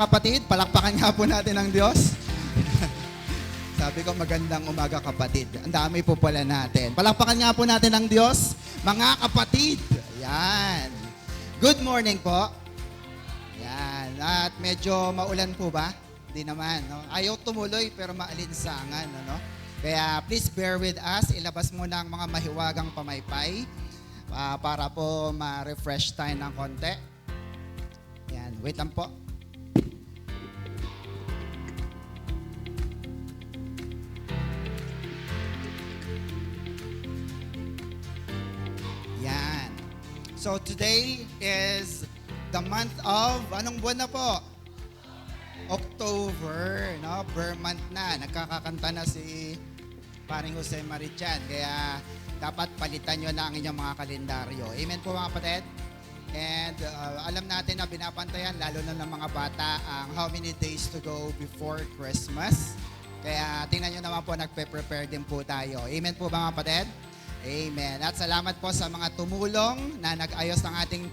kapatid. Palakpakan nga po natin ang Diyos. Sabi ko, magandang umaga kapatid. Ang dami po pala natin. Palakpakan nga po natin ang Diyos, mga kapatid. Yan. Good morning po. Yan. At medyo maulan po ba? Hindi naman. No? Ayaw tumuloy pero maalinsangan. No? Kaya please bear with us. Ilabas muna ang mga mahiwagang pamaypay para po ma-refresh tayo ng konti. Yan. Wait lang po. Yan. So today is the month of, anong buwan na po? October, no? Burr month na. Nagkakakanta na si paring Jose Marichan. Kaya dapat palitan nyo na ang inyong mga kalendaryo. Amen po mga kapatid? And alam natin na binapantayan, lalo na ng mga bata, ang how many days to go before Christmas. Kaya tingnan nyo naman po, nagpe-prepare din po tayo. Amen po mga kapatid? Amen. At salamat po sa mga tumulong na nag-ayos ng ating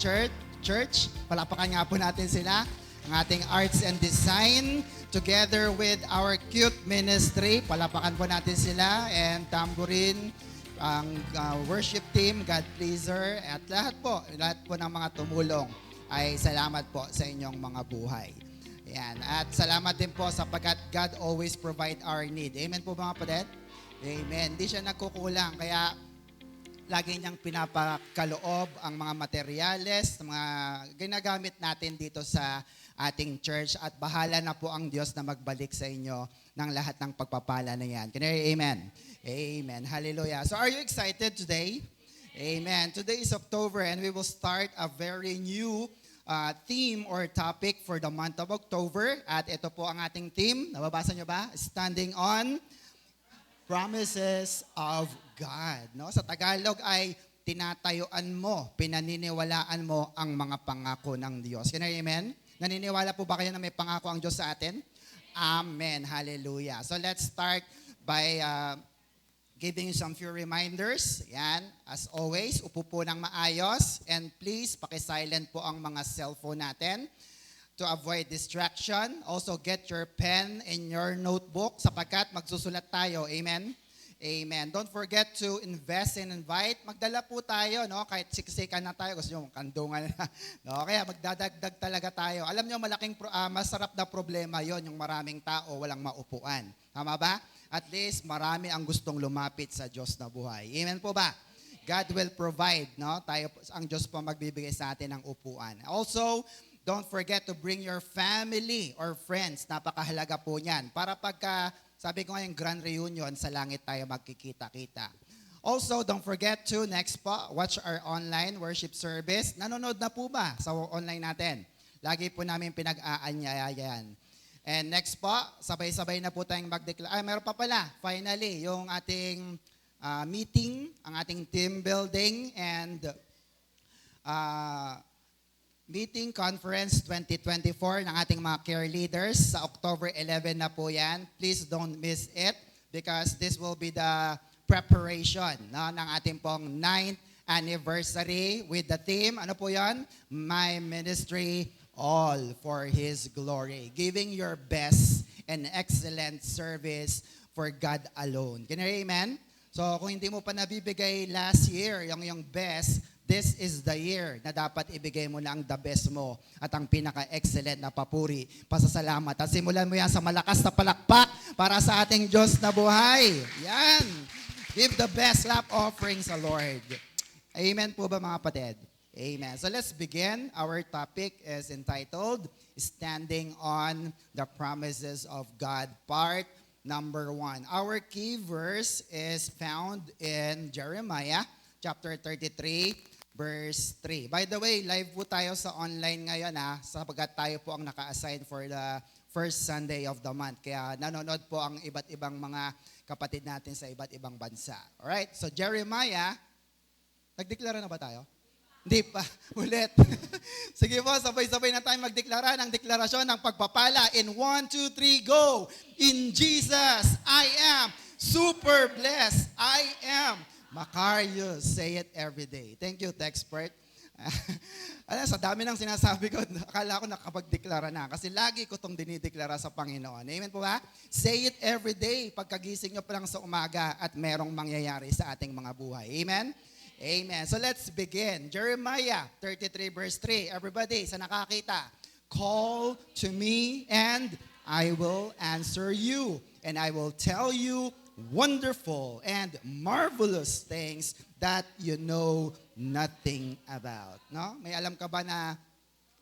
church. Palapakan nga po natin sila. Ang ating arts and design together with our cute ministry. Palapakan po natin sila. And tambourine, ang worship team, God Pleaser, at lahat po ng mga tumulong ay salamat po sa inyong mga buhay. Ayan. At salamat din po sapagkat God always provide our need. Amen po mga kapatid? Amen. Hindi siya nagkukulang. Kaya lagi niyang pinapakaloob ang mga materyales, mga ginagamit natin dito sa ating church at bahala na po ang Diyos na magbalik sa inyo ng lahat ng pagpapala na yan. Can you amen? Amen. Hallelujah. So are you excited today? Amen. Today is October and we will start a very new theme or topic for the month of October. At ito po ang ating theme. Nababasa niyo ba? Standing on Promises of God. No? Sa Tagalog ay tinatayuan mo, pinaniniwalaan mo ang mga pangako ng Diyos. Can you amen? Naniniwala po ba kayo na may pangako ang Diyos sa atin? Amen. Hallelujah. So let's start by giving you some few reminders. Yan. As always, upo po ng maayos. And please, paki-silent po ang mga cellphone natin to avoid distraction. Also, get your pen in your notebook sapagkat magsusulat tayo. Amen? Amen. Don't forget to invest and invite. Magdala po tayo, no? Kahit siksikan na tayo, gusto nyo kandungan na. No? Kaya magdadagdag talaga tayo. Alam nyo, masarap na problema yon yung maraming tao, walang maupuan. Tama ba? At least, marami ang gustong lumapit sa Diyos na buhay. Amen po ba? God will provide, no? Ang Diyos po magbibigay sa atin ng upuan. Also, don't forget to bring your family or friends. Napakahalaga po niyan. Para pagka, sabi ko ngayong grand reunion, sa langit tayo magkikita-kita. Also, don't forget to, next po, watch our online worship service. Nanonood na po ba sa online natin? Lagi po namin pinag-aanyaya yan. And next po, sabay-sabay na po tayong mag-declare. Meron pa pala, finally, yung ating meeting, ang ating team building, and Meeting Conference 2024 ng ating mga care leaders. Sa October 11 na po yan. Please don't miss it because this will be the preparation, no, ng ating pong 9th anniversary with the theme. Ano po yan? My Ministry, All for His Glory. Giving your best and excellent service for God alone. Can you hear amen? So kung hindi mo pa nabibigay last year yung best, this is the year na dapat ibigay mo na ang the best mo at ang pinaka-excellent na papuri, pasasalamat. At simulan mo yan sa malakas na palakpak para sa ating Diyos na buhay. Yan. Give the best clap offerings sa Lord. Amen po ba mga kapatid? Amen. So let's begin. Our topic is entitled, Standing on the Promises of God, part number 1. Our key verse is found in Jeremiah chapter 33, verse 3. By the way, live po tayo sa online ngayon sapagkat tayo po ang naka-assign for the first Sunday of the month. Kaya nanonood po ang iba't ibang mga kapatid natin sa iba't ibang bansa. Alright, so Jeremiah, nagdeklara na ba tayo? Hindi pa. Ulit. Sige po, sabay-sabay na tayo magdeklara ng deklarasyon ng pagpapala. In 1, 2, 3, go! In Jesus, I am super blessed. I am Macarius. Say it every day. Thank you, Texpert. Alam, sa dami ng sinasabi ko, akala ko nakapagdeklara na. Kasi lagi ko itong dinideklara sa Panginoon. Amen po ba? Say it every day pagkagising nyo pa lang sa umaga at merong mangyayari sa ating mga buhay. Amen? Amen. So let's begin. Jeremiah 33 verse 3. Everybody, sa nakakita, call to me and I will answer you. And I will tell you wonderful and marvelous things that you know nothing about. No? May alam ka ba na,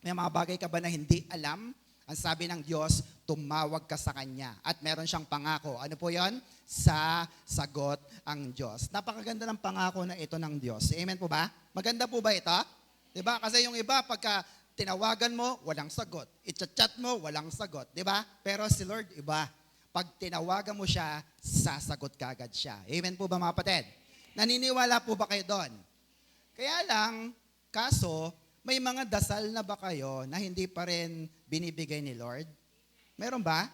may mga bagay ka ba na hindi alam? Ang sabi ng Diyos, tumawag ka sa Kanya. At meron siyang pangako. Ano po yon? Sasagot ang Diyos. Napakaganda ng pangako na ito ng Diyos. Amen po ba? Maganda po ba ito? Diba? Kasi yung iba, pagka tinawagan mo, walang sagot. I-chat mo, walang sagot. Diba? Pero si Lord, iba. Pag tinawagan mo siya, sasagot kagad siya. Amen po ba mga kapatid? Naniniwala po ba kayo doon? Kaya lang, kaso, may mga dasal na ba kayo na hindi pa rin binibigay ni Lord? Meron ba?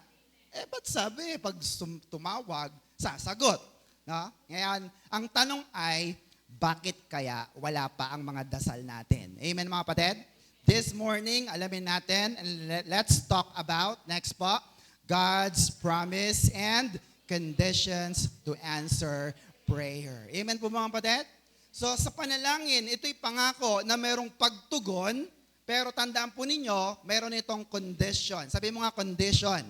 Ba't sabi, pag tumawag, sasagot? No? Ngayon, ang tanong ay, bakit kaya wala pa ang mga dasal natin? Amen mga kapatid? This morning, alamin natin, and let's talk about, next po, God's promise and conditions to answer prayer. Amen po mga kapatid? So sa panalangin, ito'y pangako na merong pagtugon, pero tandaan po ninyo, meron itong condition. Sabi mo nga condition.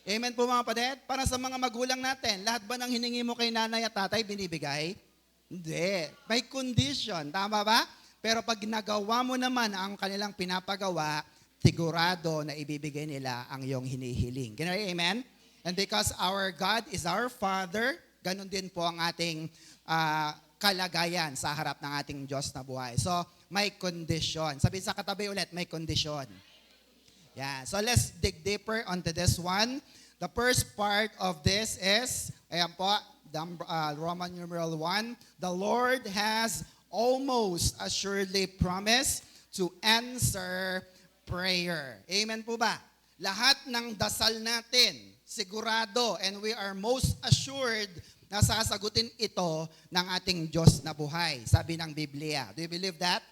Amen po mga kapatid? Para sa mga magulang natin, lahat ba ng hiningi mo kay nanay at tatay binibigay? Hindi. May condition. Tama ba? Pero pag nagawa mo naman ang kanilang pinapagawa, sigurado na ibibigay nila ang iyong hinihiling. Amen? And because our God is our Father, ganun din po ang ating kalagayan sa harap ng ating Diyos na buhay. So, may condition. Sabi sa katabi ulit, may condition. Yeah. So, let's dig deeper onto this one. The first part of this is, ayan po, Roman numeral 1, the Lord has almost assuredly promised to answer prayer. Amen po ba? Lahat ng dasal natin, sigurado, and we are most assured na sasagutin ito ng ating Diyos na buhay. Sabi ng Biblia. Do you believe that?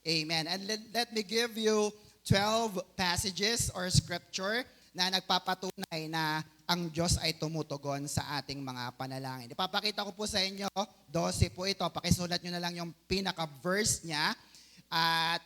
Amen. And let me give you 12 passages or scripture na nagpapatunay na ang Diyos ay tumutugon sa ating mga panalangin. Ipapakita ko po sa inyo, 12 po ito. Pakisulat nyo na lang yung pinaka-verse niya at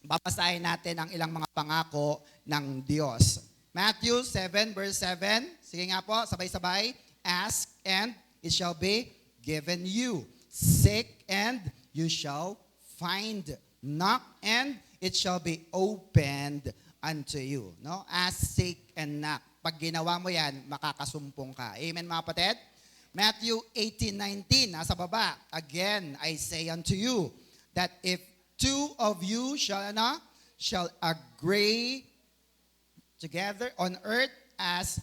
babasahin natin ang ilang mga pangako ng Diyos. Matthew 7 verse 7. Sige nga po, sabay-sabay. Ask and it shall be given you. Seek and you shall find. Knock and it shall be opened unto you. No? Ask, seek, and knock. Pag ginawa mo yan, makakasumpong ka. Amen mga kapatid? Matthew 18:19, nasa baba. Again, I say unto you, that if two of you shall agree together on earth as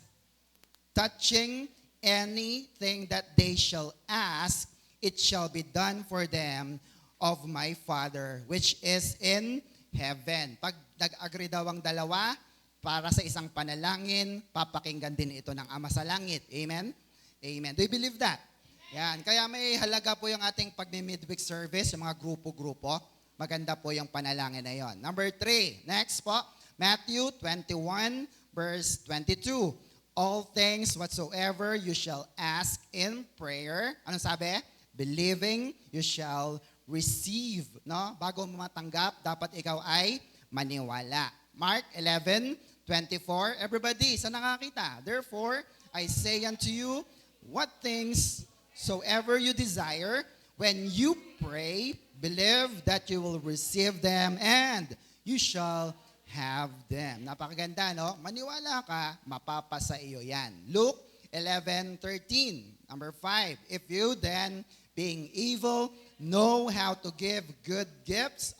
touching anything that they shall ask, it shall be done for them of my Father which is in heaven. Pag nag-agree daw ang dalawa para sa isang panalangin, papakinggan din ito ng Ama sa Langit. Amen? Amen. Do you believe that? Yan. Kaya may halaga po yung ating pag-midweek service, yung mga grupo-grupo. Maganda po yung panalangin na yon. Number 3. Next po, Matthew 21 verse 22. All things whatsoever you shall ask in prayer. Anong sabi? Believing you shall receive. No? Bago mo matanggap, dapat ikaw ay maniwala. Mark 11:24. Everybody, sa nakakita. Therefore, I say unto you, what things soever you desire, when you pray, believe that you will receive them and you shall have them. Napakaganda, no? Maniwala ka, mapapasa iyo yan. Luke 11:13. Number 5. If you then, being evil, know how to give good gifts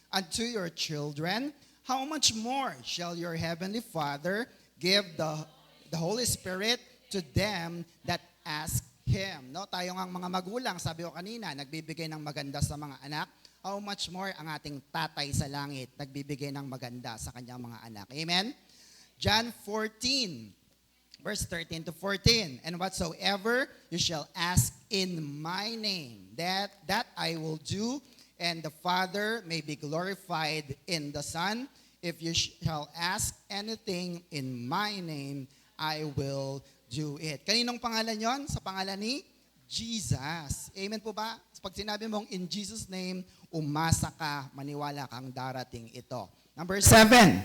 unto your children, how much more shall your heavenly Father give the Holy Spirit to them that ask Him? No? Tayo ngang mga magulang, sabi ko kanina, nagbibigay ng maganda sa mga anak. How much more ang ating tatay sa langit nagbibigay ng maganda sa kanyang mga anak. Amen? John 14, verse 13 to 14. And whatsoever you shall ask in my name, that I will do, and the Father may be glorified in the Son. If you shall ask anything in my name, I will do it. Kaninong pangalan yon? Sa pangalan ni Jesus. Amen po ba? Pag sinabi mong in Jesus' name, umasa ka, maniwala kang darating ito. Number 7,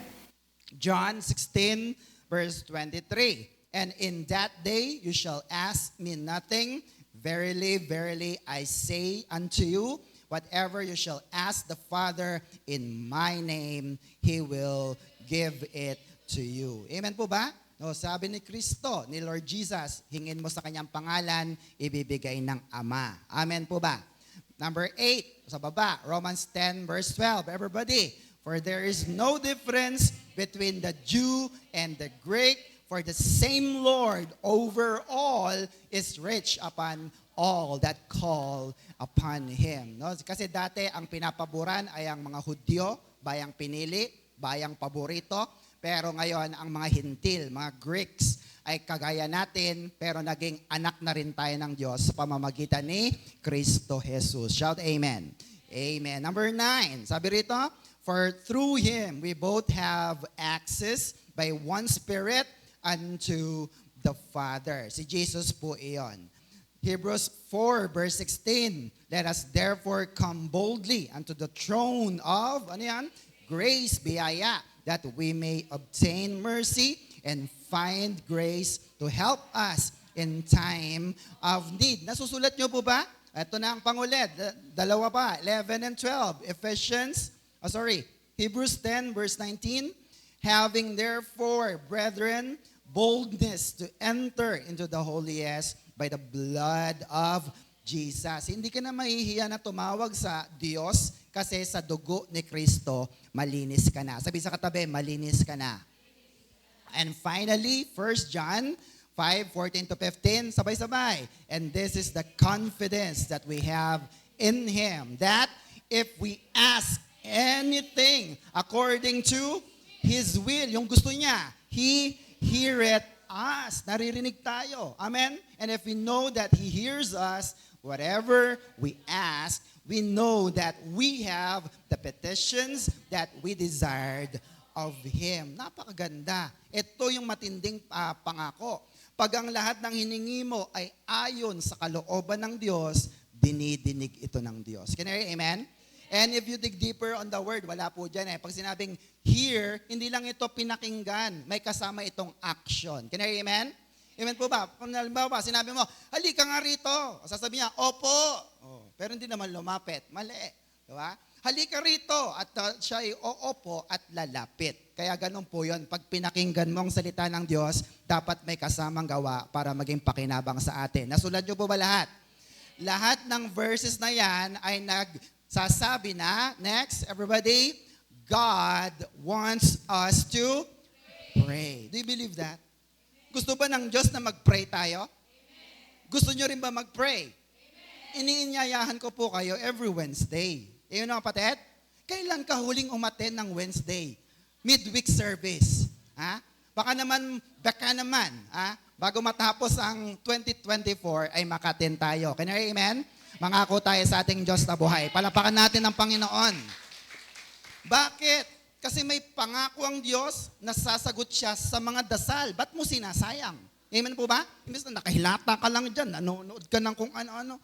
John 16, verse 23. And in that day you shall ask me nothing. Verily, verily, I say unto you, whatever you shall ask the Father in my name, He will give it to you. Amen po ba? No, sabi ni Kristo, ni Lord Jesus, hingin mo sa kanyang pangalan, ibibigay ng Ama. Amen po ba? Number 8, sa baba, Romans 10 verse 12. Everybody, for there is no difference between the Jew and the Greek, for the same Lord over all is rich upon all that call upon Him. No? Kasi dati ang pinapaboran ay ang mga Hudyo, bayang pinili, bayang paborito. Pero ngayon, ang mga Hintil, mga Greeks, ay kagaya natin, pero naging anak na rin tayo ng Diyos sa pamamagitan ni Kristo Jesus. Shout amen. Amen. Number 9, sabi rito, for through Him we both have access by one Spirit unto the Father. Si Jesus po iyon. Hebrews 4 verse 16, let us therefore come boldly unto the throne of, ano yan? Grace, biyaya, that we may obtain mercy and find grace to help us in time of need. Nasusulat nyo po ba? Ito na ang pangulit. Dalawa pa, 11 and 12. Hebrews 10 verse 19. Having therefore, brethren, boldness to enter into the holiest by the blood of Jesus. Hindi ka na mahihiya na tumawag sa Diyos kasi sa dugo ni Kristo, malinis ka na. Sabi sa katabi, malinis ka na. And finally, 1 John 5:14 to 15, sabay-sabay. And this is the confidence that we have in Him, that if we ask anything according to His will, yung gusto niya, He heareth us. Naririnig tayo. Amen? And if we know that He hears us, whatever we ask, we know that we have the petitions that we desired of Him. Napakaganda. Ito yung matinding pangako. Pag ang lahat ng hiningi mo ay ayon sa kalooban ng Diyos, dinidinig ito ng Diyos. Can you hear? Amen? And if you dig deeper on the word, wala po dyan eh. Pag sinabing hear, hindi lang ito pinakinggan. May kasama itong action. Can you hear? Amen? Amen po ba? Kung halimbawa, sinabi mo, halika nga rito. Sasabi niya, opo. Oh, pero hindi naman lumapit. Mali. Diba? Halika rito. At siya ay oopo at lalapit. Kaya ganun po yun. Pag pinakinggan mo ang salita ng Diyos, dapat may kasamang gawa para maging pakinabang sa atin. Nasulat niyo po ba lahat? Lahat ng verses na yan ay nagsasabi na, next, everybody, God wants us to pray. Do you believe that? Gusto ba ng Diyos na mag-pray tayo? Amen. Gusto nyo rin ba mag-pray? Iniinyayahan ko po kayo every Wednesday. Ayun na kapatid, kailan ka huling umaten ng Wednesday? Midweek service. Ha? Baka naman, bago matapos ang 2024 ay makaten tayo. Can you hear? Amen? Mangako tayo sa ating Diyos na buhay. Palapakan natin ang Panginoon. Bakit? Kasi may pangako ang Diyos na sasagot siya sa mga dasal. Ba't mo sinasayang? Amen po ba? Imbes na nakahilata ka lang dyan, nanonood ka ng kung ano-ano.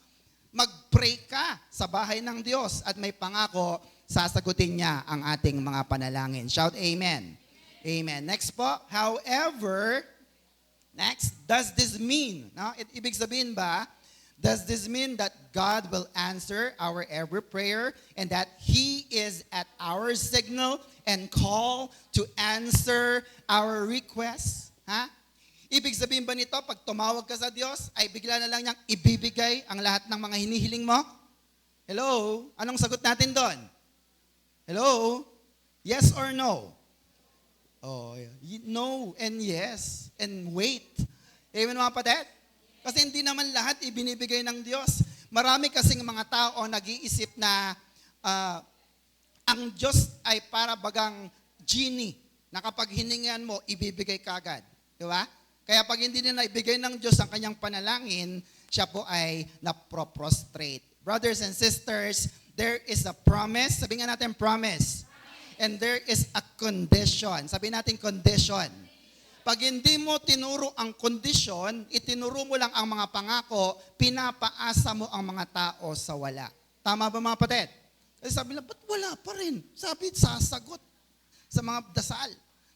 Mag-pray ka sa bahay ng Diyos at may pangako, sasagutin niya ang ating mga panalangin. Shout amen. Amen. Next po, however, next, does this mean? No? Ibig sabihin ba, does this mean that God will answer our every prayer and that He is at our signal and call to answer our requests? Ha? Ibig sabihin ba nito, pag tumawag ka sa Diyos, ay bigla na lang niyang ibibigay ang lahat ng mga hinihiling mo? Hello? Anong sagot natin doon? Hello? Yes or no? Oh, no and yes and wait. Amen mga kapatid? Kasi hindi naman lahat ibinibigay ng Diyos. Marami kasing mga tao nag-iisip na ang Diyos ay para bagang genie na kapag hiningan mo, ibibigay kagad. Di ba? Kaya pag hindi nila ibigay ng Diyos ang kanyang panalangin, siya po ay naproprostrate. Brothers and sisters, there is a promise. Sabi nga natin promise. And there is a condition. Sabi natin condition. Pag hindi mo tinuro ang kondisyon, itinuro mo lang ang mga pangako, pinapaasa mo ang mga tao sa wala. Tama ba mga kapatid? Kasi sabi nila, ba't wala pa rin? Sabi, sasagot sa mga dasal.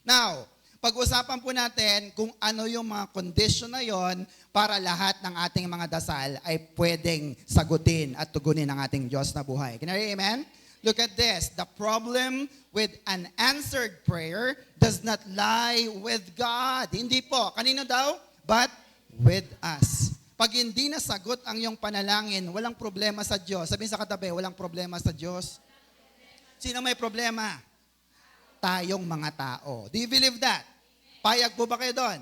Now, pag-usapan po natin kung ano yung mga condition na yon para lahat ng ating mga dasal ay pwedeng sagutin at tugunin ng ating Diyos na buhay. Can I hear amen? Look at this. The problem with an answered prayer does not lie with God. Hindi po. Kanino daw? But with us. Pag hindi nasagot ang iyong panalangin, walang problema sa Diyos. Sabihin sa katabi, walang problema sa Diyos. Sino may problema? Tayong mga tao. Do you believe that? Payag po ba kayo doon?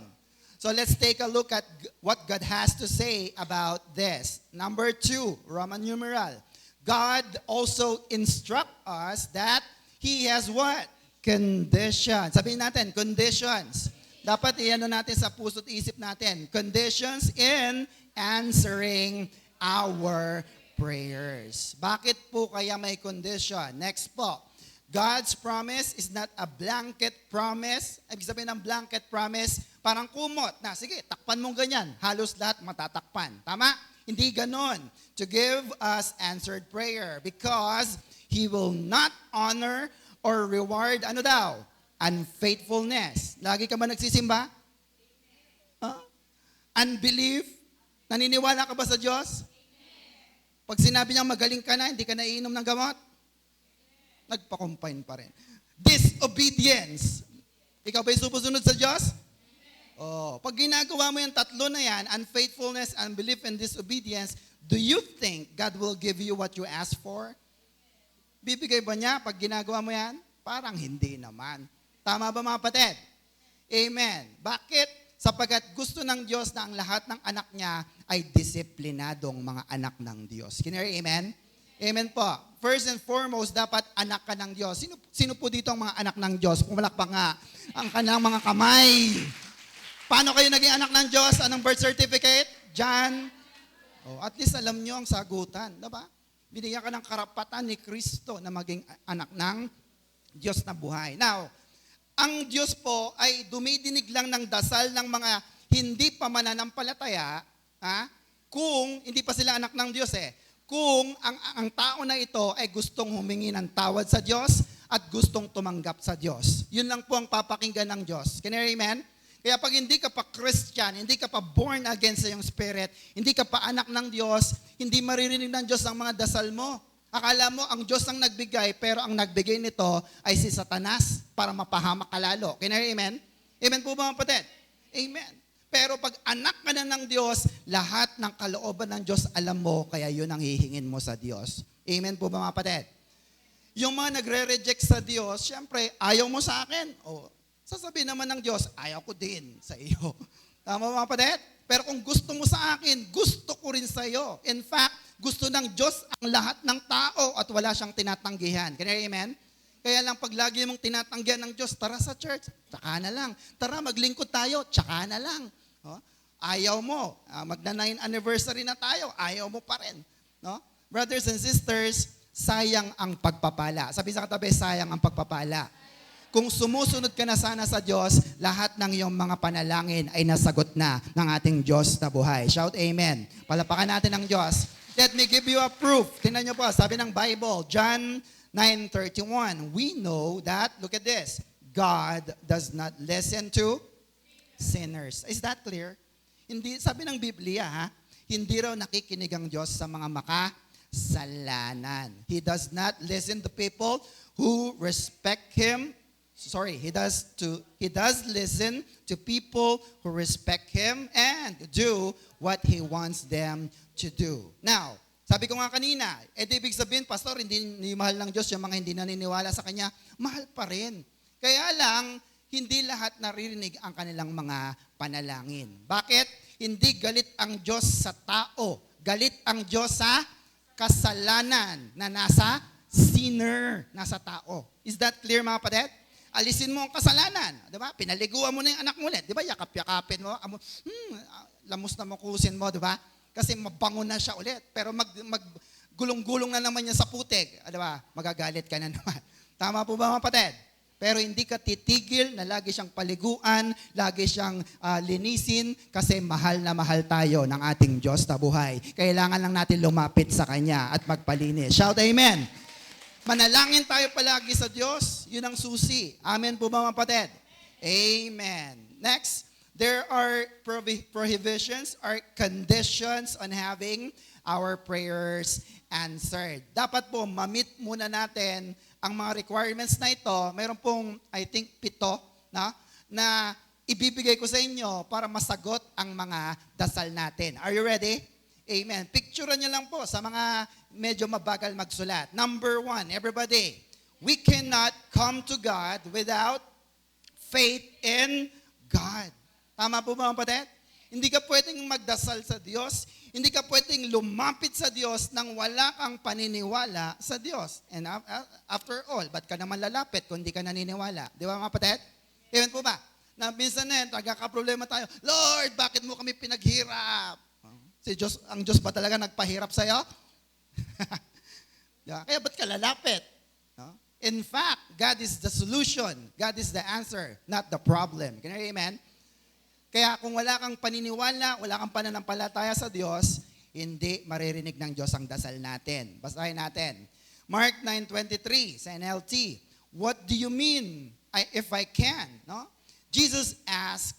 So let's take a look at what God has to say about this. Number 2, Roman numeral. God also instruct us that He has what? Conditions. Sabihin natin, conditions. Dapat iyan natin sa puso't isip natin. Conditions in answering our prayers. Bakit po kaya may condition? Next po. God's promise is not a blanket promise. Ibig sabihin ng blanket promise, parang kumot na, sige, takpan mong ganyan. Halos lahat matatakpan. Tama? Hindi ganon. To give us answered prayer because He will not honor or reward, ano daw? Unfaithfulness. Lagi ka ba nagsisimba? Huh? Unbelief? Naniniwala ka ba sa Diyos? Pag sinabi niyang magaling ka na, hindi ka naiinom ng gamot? Nagpa-confine pa rin. Disobedience. Ikaw ba'y susunod sa Diyos? Oh, pag ginagawa mo yung tatlo na yan, unfaithfulness, unbelief, and disobedience, do you think God will give you what you ask for? Bibigay ba niya pag ginagawa mo yan? Parang hindi naman. Tama ba mga kapatid? Amen. Bakit? Sapagkat gusto ng Diyos na ang lahat ng anak niya ay disiplinadong mga anak ng Diyos. Can you hear amen? Amen po. First and foremost, dapat anak ka ng Diyos. Sino po dito ang mga anak ng Diyos? Pumalakpak nga ang kanang mga kamay. Paano kayo naging anak ng Diyos? Anong birth certificate? John? Oh, at least alam nyo ang sagutan. Diba? Binigyan ka ng karapatan ni Kristo na maging anak ng Diyos na buhay. Now, ang Diyos po ay dumidinig lang ng dasal ng mga hindi pa mananampalataya, kung hindi pa sila anak ng Diyos Kung ang tao na ito ay gustong humingi ng tawad sa Diyos at gustong tumanggap sa Diyos. Yun lang po ang papakinggan ng Diyos. Can you hear amen? Kaya pag hindi ka pa Christian, hindi ka pa born again sa iyong spirit, hindi ka pa anak ng Diyos, hindi maririnig ng Diyos ang mga dasal mo. Akala mo ang Diyos ang nagbigay, pero ang nagbigay nito ay si Satanas para mapahamak ka lalo. Can you hear amen? Amen po ba mga kapatid? Amen. Pero pag anak ka na ng Diyos, lahat ng kalooban ng Diyos alam mo, kaya yun ang hihingin mo sa Diyos. Amen po ba mga kapatid? Yung mga nagre-reject sa Diyos, syempre, ayaw mo sa akin. O, sasabihin naman ng Diyos, ayaw ko din sa iyo. Tama mga kapatid? Pero kung gusto mo sa akin, gusto ko rin sa iyo. In fact, gusto ng Diyos ang lahat ng tao at wala siyang tinatanggihan. Can you hear amen? Kaya lang pag lagi mong tinatanggihan ng Diyos, tara sa church, tsaka na lang. Tara, maglingkod tayo, tsaka na lang. No? Ayaw mo, magna-9 anniversary na tayo, ayaw mo pa rin. No? Brothers and sisters, sayang ang pagpapala. Sabi sa katabi, sayang ang pagpapala. Kung sumusunod ka na sana sa Diyos, lahat ng iyong mga panalangin ay nasagot na ng ating Diyos na buhay. Shout amen. Palapakan natin ang Diyos. Let me give you a proof. Tingnan niyo po, sabi ng Bible, John 9:31, we know that, look at this, God does not listen to sinners. Is that clear? Hindi, sabi ng Biblia, hindi raw nakikinig ang Diyos sa mga makasalanan. He does not listen to people who respect Him. He does listen to people who respect Him and do what He wants them to do. Now, sabi ko nga kanina, ibig sabihin, Pastor, hindi mahal ng Diyos yung mga hindi naniniwala sa Kanya. Mahal pa rin. Kaya lang, hindi lahat naririnig ang kanilang mga panalangin. Bakit? Hindi galit ang Diyos sa tao. Galit ang Diyos sa kasalanan na nasa sinner, nasa tao. Is that clear mga kapatid? Alisin mo ang kasalanan. Diba? Pinaliguan mo na yung anak mo ulit. Diba? Yakap-yakapin mo. Lamos na makusin mo. Diba? Kasi mabango na siya ulit. Pero gulong-gulong na naman yan sa putik, di ba? Magagalit ka na naman. Tama po ba mga kapatid? Pero hindi ka titigil na lagi siyang paliguan, lagi siyang linisin kasi mahal na mahal tayo ng ating Diyos na buhay. Kailangan lang natin lumapit sa Kanya at magpalinis. Shout amen! Manalangin tayo palagi sa Diyos, yun ang susi. Amen po ba mga kapatid? Amen. Next, there are prohibitions or conditions on having our prayers answered. Dapat po, ma-meet muna natin ang mga requirements na ito. Meron pong, I think, 7 na ibibigay ko sa inyo para masagot ang mga dasal natin. Are you ready? Amen. Picturean niyo lang po sa mga medyo mabagal magsulat. Number 1, everybody, we cannot come to God without faith in God. Tama po ba mga kapatid? Hindi ka pwedeng magdasal sa Diyos, hindi ka pwedeng lumapit sa Diyos nang wala kang paniniwala sa Diyos. And after all, ba't ka naman lalapit kung hindi ka naniniwala? Di ba mga kapatid? Amen po ba? Na minsan na yun, nagkakaproblema tayo, Lord, bakit mo kami pinaghirap? Ang Diyos ba talaga nagpahirap sa'yo? Kaya ba't ka lalapit? In fact, God is the solution. God is the answer, not the problem. Can you hear amen? Kaya kung wala kang paniniwala, wala kang pananampalataya sa Diyos, hindi maririnig ng Diyos ang dasal natin. Basahin natin. Mark 9:23 sa NLT. What do you mean if I can? No? Jesus asked,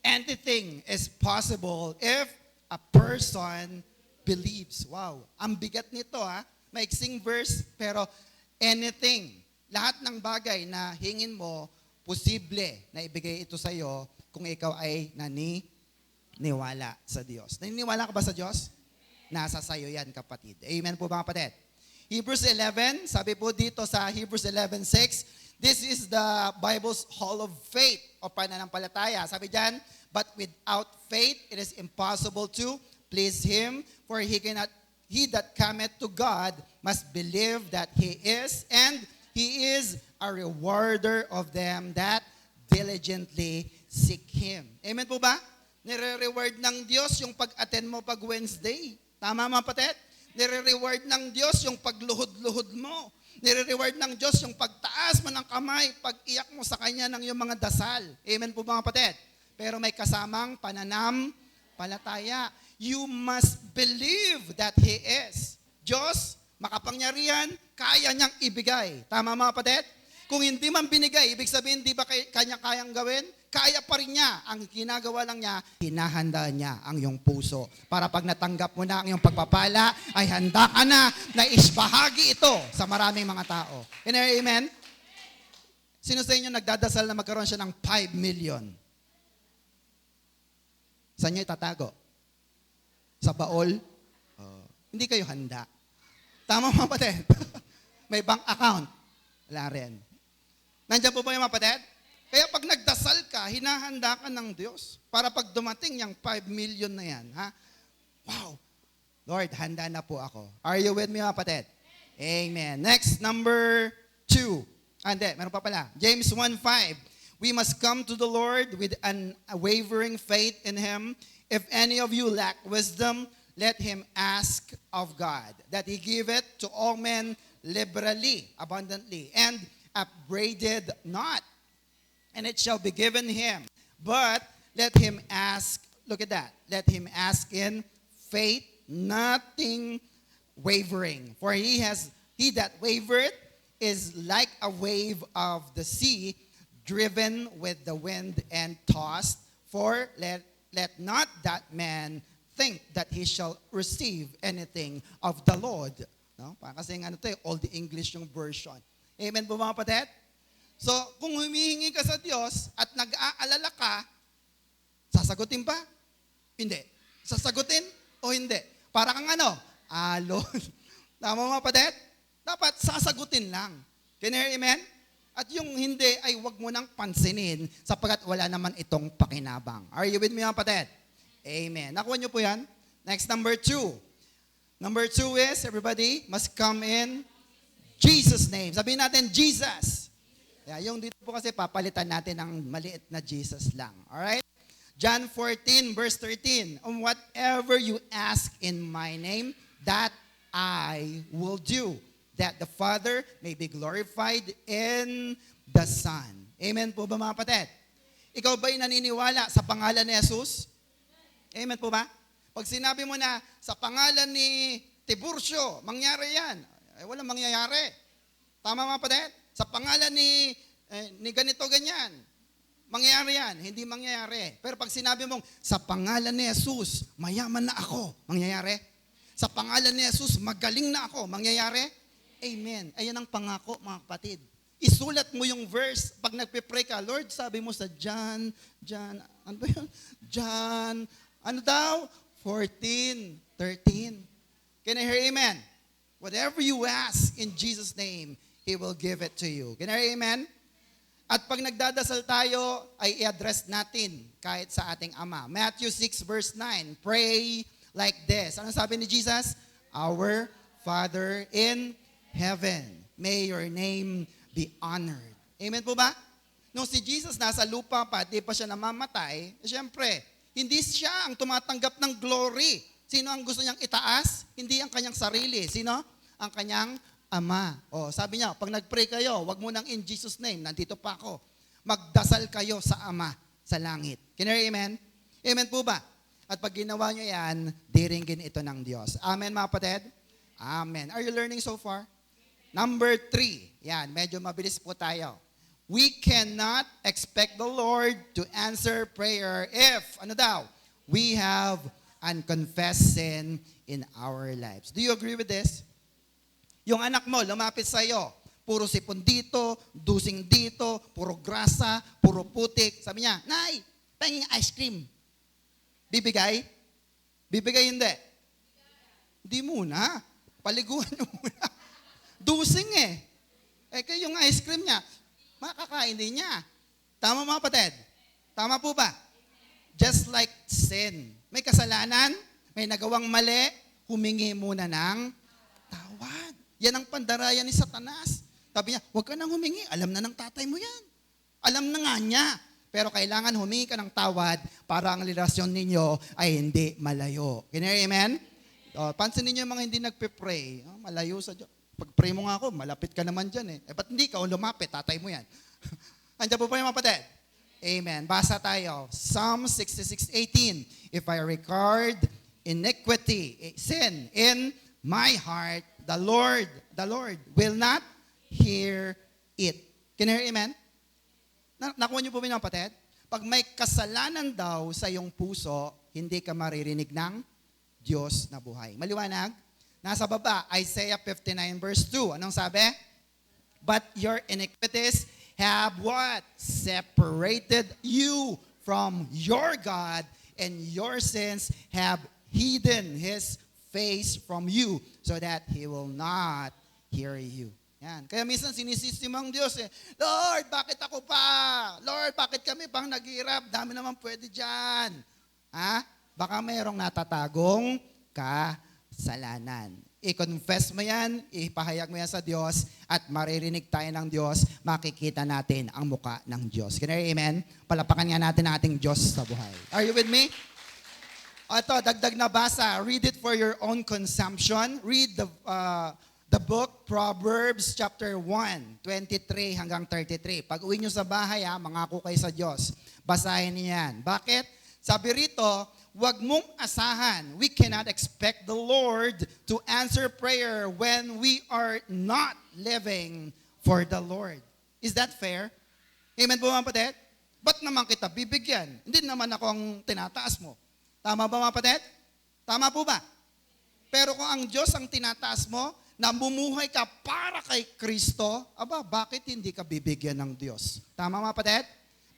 anything is possible if a person believes. Wow, ang bigat nito Maiksing verse, pero anything, lahat ng bagay na hingin mo, posible na ibigay ito sa iyo kung ikaw ay naniniwala sa Diyos. Naniniwala ka ba sa Diyos? Nasa sayo yan, kapatid. Amen po ba, kapatid? Hebrews 11, sabi po dito sa Hebrews 11:6, this is the Bible's hall of faith o pananampalataya. Sabi diyan, but without faith, it is impossible to please Him, for He that cometh to God must believe that He is, and He is a rewarder of them that diligently seek Him. Amen po ba? Nire-reward ng Diyos yung pag-attend mo pag Wednesday. Tama mga kapatid? Nire-reward ng Diyos yung pagluhod-luhod mo. Nire-reward ng Diyos yung pagtaas mo ng kamay, pag-iyak mo sa Kanya ng iyong mga dasal. Amen po mga kapatid? Pero may kasamang pananampalataya. You must believe that He is. Diyos, makapangyarihan, kaya niyang ibigay. Tama mga kapatid? Kung hindi man binigay, ibig sabihin, di ba kanya kayang gawin? Kaya pa rin niya. Ang ginagawa lang niya, hinahanda niya ang iyong puso. Para pag natanggap mo na ang iyong pagpapala, ay handa ka na isbahagi ito sa maraming mga tao. Amen? Sino sa inyo nagdadasal na magkaroon siya ng 5 million? Saan niyo itatago? Sa baol? Hindi kayo handa. Tama mga kapatid? May bank account? Wala rin. Nandiyan po ba yung mga kapatid? Kaya pag nagdasal ka, hinahanda ka ng Diyos para pag dumating yung 5 million na yan. Wow! Lord, handa na po ako. Are you with me mga kapatid? Amen. Next, number 2. Hindi, meron pa pala. James 1:5. We must come to the Lord with an unwavering faith in Him. If any of you lack wisdom, let him ask of God, that He give it to all men liberally, abundantly, and upbraided not, and it shall be given him. But let him ask, look at that, let him ask in faith, nothing wavering. For he that wavereth is like a wave of the sea, driven with the wind and tossed. For let not that man think that he shall receive anything of the Lord. No? Kasi Old English yung version. Amen po mga kapatid? So, kung humihingi ka sa Diyos at nag-aalala ka, sasagutin ba? Hindi. Sasagutin o hindi? Para kang alon. Tama mga kapatid? Dapat sasagutin lang. Can you hear amen? At yung hindi ay wag mo nang pansinin sapagkat wala naman itong pakinabang. Are you with me mga kapatid? Amen. Nakuha niyo po yan? Next, number 2. Number 2 is, everybody must come in Jesus' name. Sabihin natin, Jesus. Yung dito po kasi papalitan natin ng maliit na Jesus lang. Alright? John 14, verse 13. Whatever you ask in my name, that I will do, that the Father may be glorified in the Son. Amen po ba mga kapatid? Ikaw ba'y naniniwala sa pangalan ni Jesus? Amen po ba? Pag sinabi mo na sa pangalan ni Tiburcio, mangyari yan. Walang mangyayari. Tama mga kapatid? Sa pangalan ni ganito, ganyan. Mangyayari yan. Hindi mangyayari. Pero pag sinabi mong, sa pangalan ni Jesus, mayaman na ako. Mangyayari? Sa pangalan ni Jesus, magaling na ako. Mangyayari? Amen. Ayan ang pangako, mga kapatid. Isulat mo yung verse. Pag nagpe-pray ka, Lord, sabi mo sa John, ano ba yun? John, ano daw? 14:13. Can I hear amen? Whatever you ask in Jesus' name, He will give it to you. Can I hear amen? At pag nagdadasal tayo, ay i-address natin kahit sa ating Ama. Matthew 6 verse 9, pray like this. Ano sabi ni Jesus? Our Father in heaven, may your name be honored. Amen po ba? Nung si Jesus nasa lupa pa, di pa siya namamatay, siyempre, hindi siya ang tumatanggap ng glory. Sino ang gusto niyang itaas? Hindi ang kanyang sarili. Sino? Ang kanyang Ama. O, sabi niya, pag nag-pray kayo, wag mo nang in Jesus' name, nandito pa ako. Magdasal kayo sa Ama sa langit. Can you hear amen? Amen po ba? At pag ginawa niyo yan, diringgin ito ng Diyos. Amen mga kapatid? Amen. Are you learning so far? Number 3. Yan, medyo mabilis po tayo. We cannot expect the Lord to answer prayer if, ano daw, we have unconfessed sin in our lives. Do you agree with this? Yung anak mo, lumapit sa'yo, puro sipon dito, dusing dito, puro grasa, puro putik. Sabi niya, Nay, pahinging ice cream. Bibigay? Bibigay hindi. Hindi muna. Paliguan niyo muna. Dusing eh. Kaya yung ice cream niya, makakain din niya. Tama mga kapatid? Tama po ba? Just like sin. May kasalanan, may nagawang mali, humingi muna ng tawad. Yan ang pandarayan ni Satanas. Sabi niya, huwag ka nang humingi. Alam na ng tatay mo yan. Alam na nga niya. Pero kailangan humingi ka ng tawad para ang relasyon ninyo ay hindi malayo. Can you hear amen? Pansinin niyo yung mga hindi nagpe-pray. Malayo sa Diyos. Pag-pray mo nga ako, malapit ka naman dyan eh. Ba't hindi ka? Lumapit, tatay mo yan. Andiyan po pa yung mga kapatid. Amen. Basa tayo. Psalm 66:18. If I record iniquity, sin in my heart, the Lord will not hear it. Can you hear amen? Nakuha niyo po ba yung mga kapatid? Pag may kasalanan daw sa iyong puso, hindi ka maririnig ng Diyos na buhay. Maliwanag? Nasa baba, Isaiah 59 verse 2. Anong sabi? But your iniquities have what? Separated you from your God, and your sins have hidden His face from you so that He will not hear you. Yan. Kaya minsan sinisisi mo ang Diyos eh, Lord, bakit ako pa? Lord, bakit kami pang naghihirap? Dami naman pwede dyan. Ha? Baka mayroong natatagong kasalanan. I-confess mo yan, ipahayag mo yan sa Diyos, at maririnig tayo ng Diyos, makikita natin ang muka ng Diyos. Can I hear amen? Palapakan nga natin ang ating Diyos sa buhay. Are you with me? Ito, dagdag na basa. Read it for your own consumption. Read the book, Proverbs chapter 1, 23 hanggang 33. Pag uwi nyo sa bahay, mangako kayo sa Diyos. Basahin niyo yan. Bakit? Sabi rito, huwag mong asahan. We cannot expect the Lord to answer prayer when we are not living for the Lord. Is that fair? Amen po mga kapatid? Ba't naman kita bibigyan? Hindi naman ako ang tinataas mo. Tama ba mga kapatid? Tama po ba? Pero kung ang Diyos ang tinataas mo, namumuhay ka para kay Kristo, bakit hindi ka bibigyan ng Diyos? Tama mga kapatid?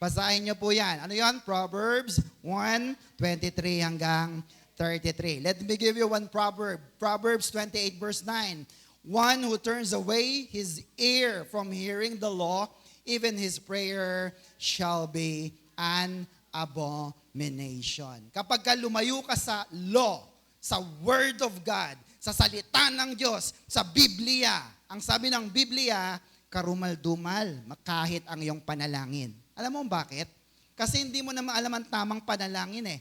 Basahin niyo po yan. Ano yan? Proverbs 1:23 hanggang 33. Let me give you one proverb. Proverbs 28 verse 9. One who turns away his ear from hearing the law, even his prayer shall be an abomination. Kapag ka lumayo ka sa law, sa Word of God, sa salita ng Diyos, sa Biblia, ang sabi ng Biblia, karumal-dumal, kahit ang iyong panalangin. Alam mo bakit? Kasi hindi mo na maalam ang tamang panalangin eh.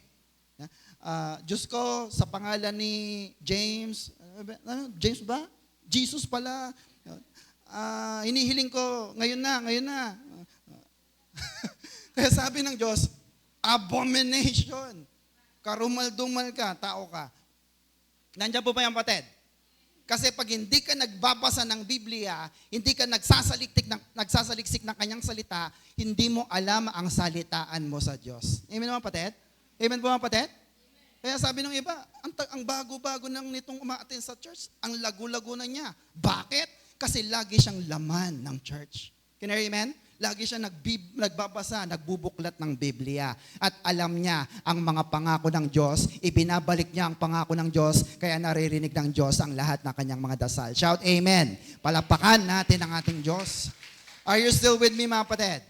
Diyos ko, sa pangalan ni James, James ba? Jesus pala. Hinihiling ko, ngayon na. Kaya sabi ng Diyos, abomination. Karumal-dumal ka, tao ka. Nandiyan po ba yung patid? Kasi pag hindi ka nagbabasa ng Biblia, hindi ka nagsasaliksik ng kanyang salita, hindi mo alam ang salitaan mo sa Diyos. Amen mga patid? Amen po mga patid? Kaya sabi ng iba, ang bago-bago nang nitong umaattend sa church, ang lago-lago na niya. Bakit? Kasi lagi siyang laman ng church. Can you amen? Lagi siya nagbabasa, nagbubuklat ng Biblia. At alam niya ang mga pangako ng Diyos, ibinabalik niya ang pangako ng Diyos, kaya naririnig ng Diyos ang lahat ng kanyang mga dasal. Shout amen. Palapakan natin ang ating Diyos. Are you still with me mga kapatid?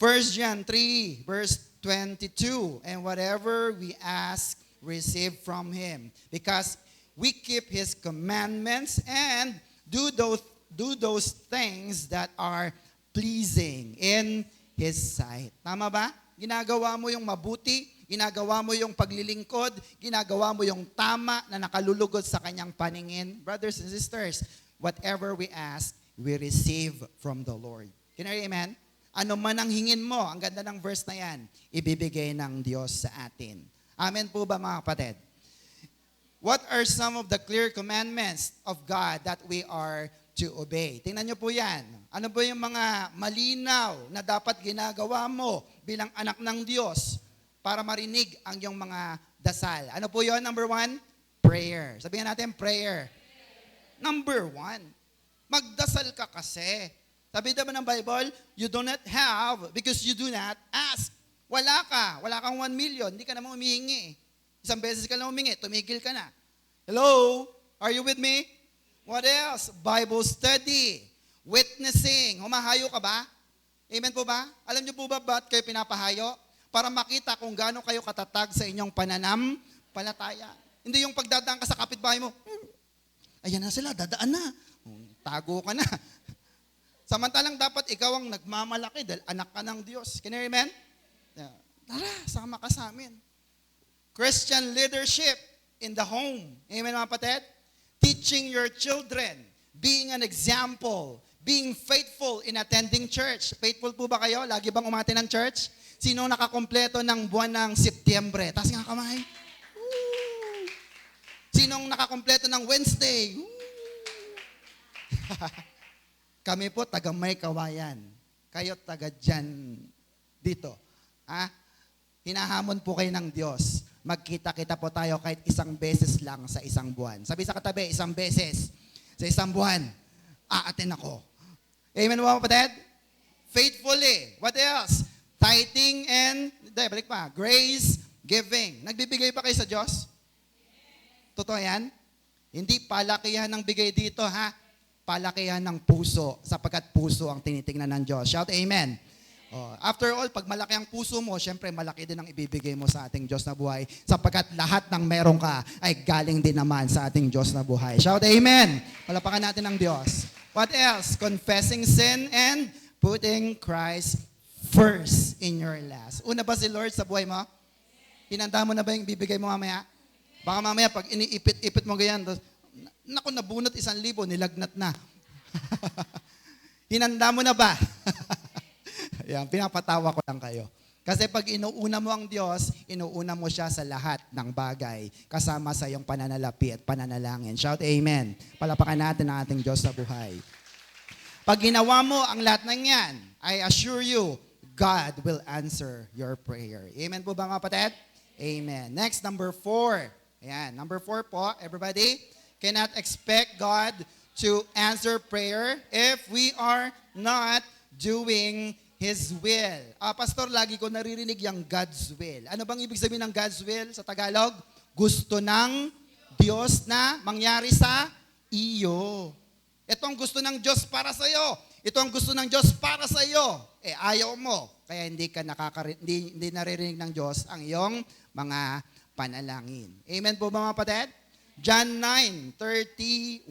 1 John 3 verse 22, and whatever we ask, receive from Him. Because we keep His commandments and do those things that are pleasing in His sight. Tama ba? Ginagawa mo yung mabuti, ginagawa mo yung paglilingkod, ginagawa mo yung tama na nakalulugod sa kanyang paningin. Brothers and sisters, whatever we ask, we receive from the Lord. Can you amen? Ano man ang hingin mo, ang ganda ng verse na yan, ibibigay ng Diyos sa atin. Amen po ba mga kapatid? What are some of the clear commandments of God that we are to obey? Tingnan niyo po yan. Ano po yung mga malinaw na dapat ginagawa mo bilang anak ng Diyos para marinig ang iyong mga dasal? Ano po yun? Number 1, prayer. Sabihin natin, prayer. Number 1, magdasal ka kasi. Sabi diba ng Bible, you do not have because you do not ask. Wala kang 1 million, hindi ka naman humihingi. Isang beses ka lang humingi, tumigil ka na. Hello? Are you with me? What else? Bible study. Witnessing. Humahayo ka ba? Amen po ba? Alam niyo po ba ba't kayo pinapahayo? Para makita kung gaano kayo katatag sa inyong pananampalataya. Hindi yung pagdadaan ka sa kapitbahay mo, ayan na sila, dadaan na. Tago ka na. Samantalang dapat ikaw ang nagmamalaki dahil anak ka ng Diyos. Can you amen? Tara, sama ka sa amin. Christian leadership in the home. Amen mga kapatid? Teaching your children, being an example, being faithful in attending church. Faithful po ba kayo? Lagi bang umati ng church? Sino nakakompleto ng buwan ng Setyembre? Taas nga kamay. Woo! Sinong nakakompleto ng Wednesday? Kami po taga May Kawayan. Kayo taga dyan dito. Hinahamon po kayo ng Diyos. Magkita-kita po tayo kahit isang beses lang sa isang buwan. Sabi sa katabi, isang beses sa isang buwan, aaten ako. Amen mga kapatid? Faithfully. What else? Tithing and, balik pa, grace, giving. Nagbibigay pa kayo sa Diyos? Totoo yan? Hindi palakihan ng bigay dito, ha? Palakihan ng puso, sapagkat puso ang tinitingnan ng Diyos. Shout amen. After all, pag malaki ang puso mo, syempre malaki din ang ibibigay mo sa ating Diyos na buhay, sapagkat lahat ng meron ka ay galing din naman sa ating Diyos na buhay. Shout amen. Palapakan natin ang Diyos. What else? Confessing sin and putting Christ first in your life. Una ba si Lord sa buhay mo? Hinanda mo na ba yung bibigay mo mamaya? Baka mamaya pag iniipit-ipit mo ganyan, naku, nabunot 1,000, nilagnat na. Hinanda mo na ba? Yan, pinapatawa ko lang kayo. Kasi pag inuuna mo ang Diyos, inuuna mo siya sa lahat ng bagay, kasama sa iyong pananalapi at pananalangin. Shout amen. Palapakan natin ang ating Diyos sa buhay. Pag ginawa mo ang lahat ng yan, I assure you, God will answer your prayer. Amen po ba mga kapatid? Amen. Next, number 4. Ayan, number 4 po, everybody. Cannot expect God to answer prayer if we are not doing His will. Pastor, lagi ko naririnig yung God's will. Ano bang ibig sabihin ng God's will sa Tagalog? Gusto ng Diyos na mangyari sa iyo. Ito ang gusto ng Diyos para sa iyo. Ito ang gusto ng Diyos para sa iyo. Ayaw mo. Kaya hindi hindi naririnig ng Diyos ang iyong mga panalangin. Amen po ba mga kapatid? John 9:31.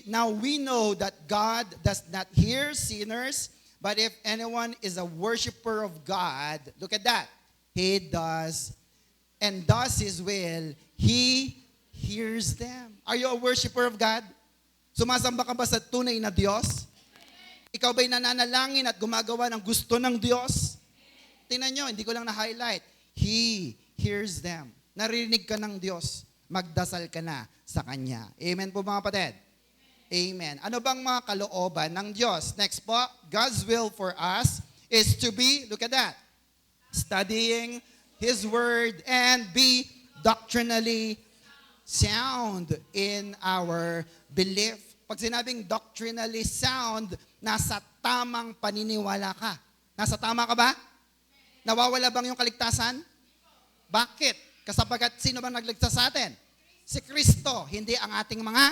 Now we know that God does not hear sinners, but if anyone is a worshiper of God, look at that. He does and does His will, He hears them. Are you a worshiper of God? Sumasamba ka ba sa tunay na Diyos? Ikaw ba'y nananalangin at gumagawa ng gusto ng Diyos? Tingnan nyo, hindi ko lang na-highlight. He hears them. Narinig ka ng Diyos. Magdasal ka na sa Kanya. Amen po mga kapatid? Amen. Ano bang mga kalooban ng Diyos? Next po, God's will for us is to be, look at that, studying His Word and be doctrinally sound in our belief. Pag sinabing doctrinally sound, nasa tamang paniniwala ka. Nasa tama ka ba? Nawawala bang yung kaligtasan? Bakit? Kasabagat sino bang nagligtas sa atin? Si Kristo, hindi ang ating mga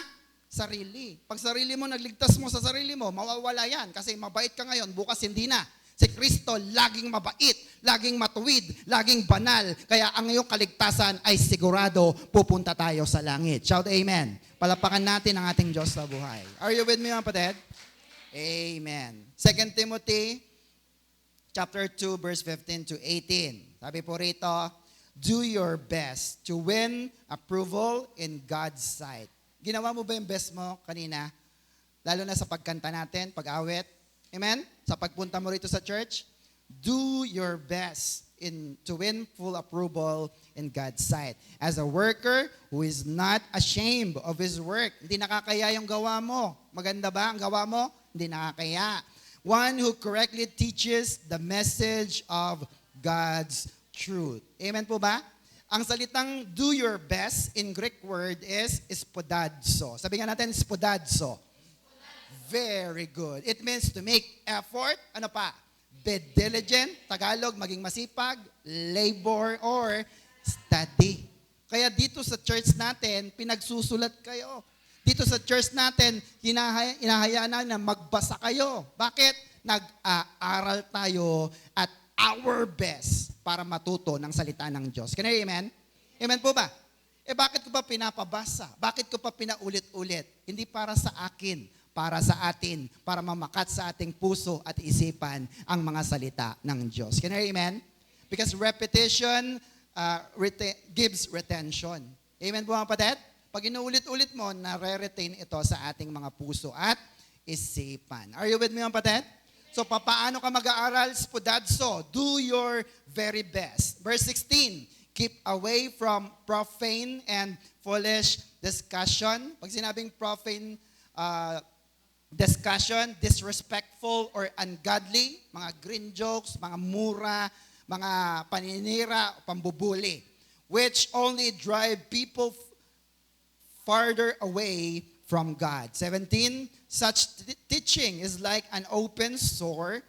sarili. Pag sarili mo, nagligtas mo sa sarili mo, mawawala yan kasi mabait ka ngayon, bukas hindi na. Si Kristo laging mabait, laging matuwid, laging banal. Kaya ang iyong kaligtasan ay sigurado pupunta tayo sa langit. Shout amen. Palapakan natin ang ating Diyos sa buhay. Are you with me mga kapatid? Amen. 2 Timothy chapter 2 verse 15 to 18. Sabi po rito, do your best to win approval in God's sight. Ginawa mo ba yung best mo kanina? Lalo na sa pagkanta natin, pag-awit. Amen? Sa pagpunta mo rito sa church, do your best to win full approval in God's sight. As a worker who is not ashamed of his work. Hindi nakakaya yung gawa mo. Maganda ba ang gawa mo? Hindi nakakaya. One who correctly teaches the message of God's truth. Amen po ba? Ang salitang do your best in Greek word is spodadso. Sabi nga natin, spodadso. Very good. It means to make effort. Ano pa? Be diligent. Tagalog, maging masipag. Labor or study. Kaya dito sa church natin, pinagsusulat kayo. Dito sa church natin, hinahayaan na magbasa kayo. Bakit? Nag-aaral tayo at our best para matuto ng salita ng Diyos. Can I amen? Amen po ba? Bakit ko pa pinapabasa? Bakit ko pa pinaulit-ulit? Hindi para sa akin, para sa atin, para mamakat sa ating puso at isipan ang mga salita ng Diyos. Can I amen? Because repetition gives retention. Amen po mga kapatid? Pag inuulit-ulit mo, nare-retain ito sa ating mga puso at isipan. Are you with me mga kapatid? So, paano ka mag-aaral? Spodadso, do your very best. Verse 16, keep away from profane and foolish discussion. Pag sinabing profane discussion, disrespectful or ungodly, mga green jokes, mga mura, mga paninira, pambubuli, which only drive people farther away from God. 17, such teaching is like an open sore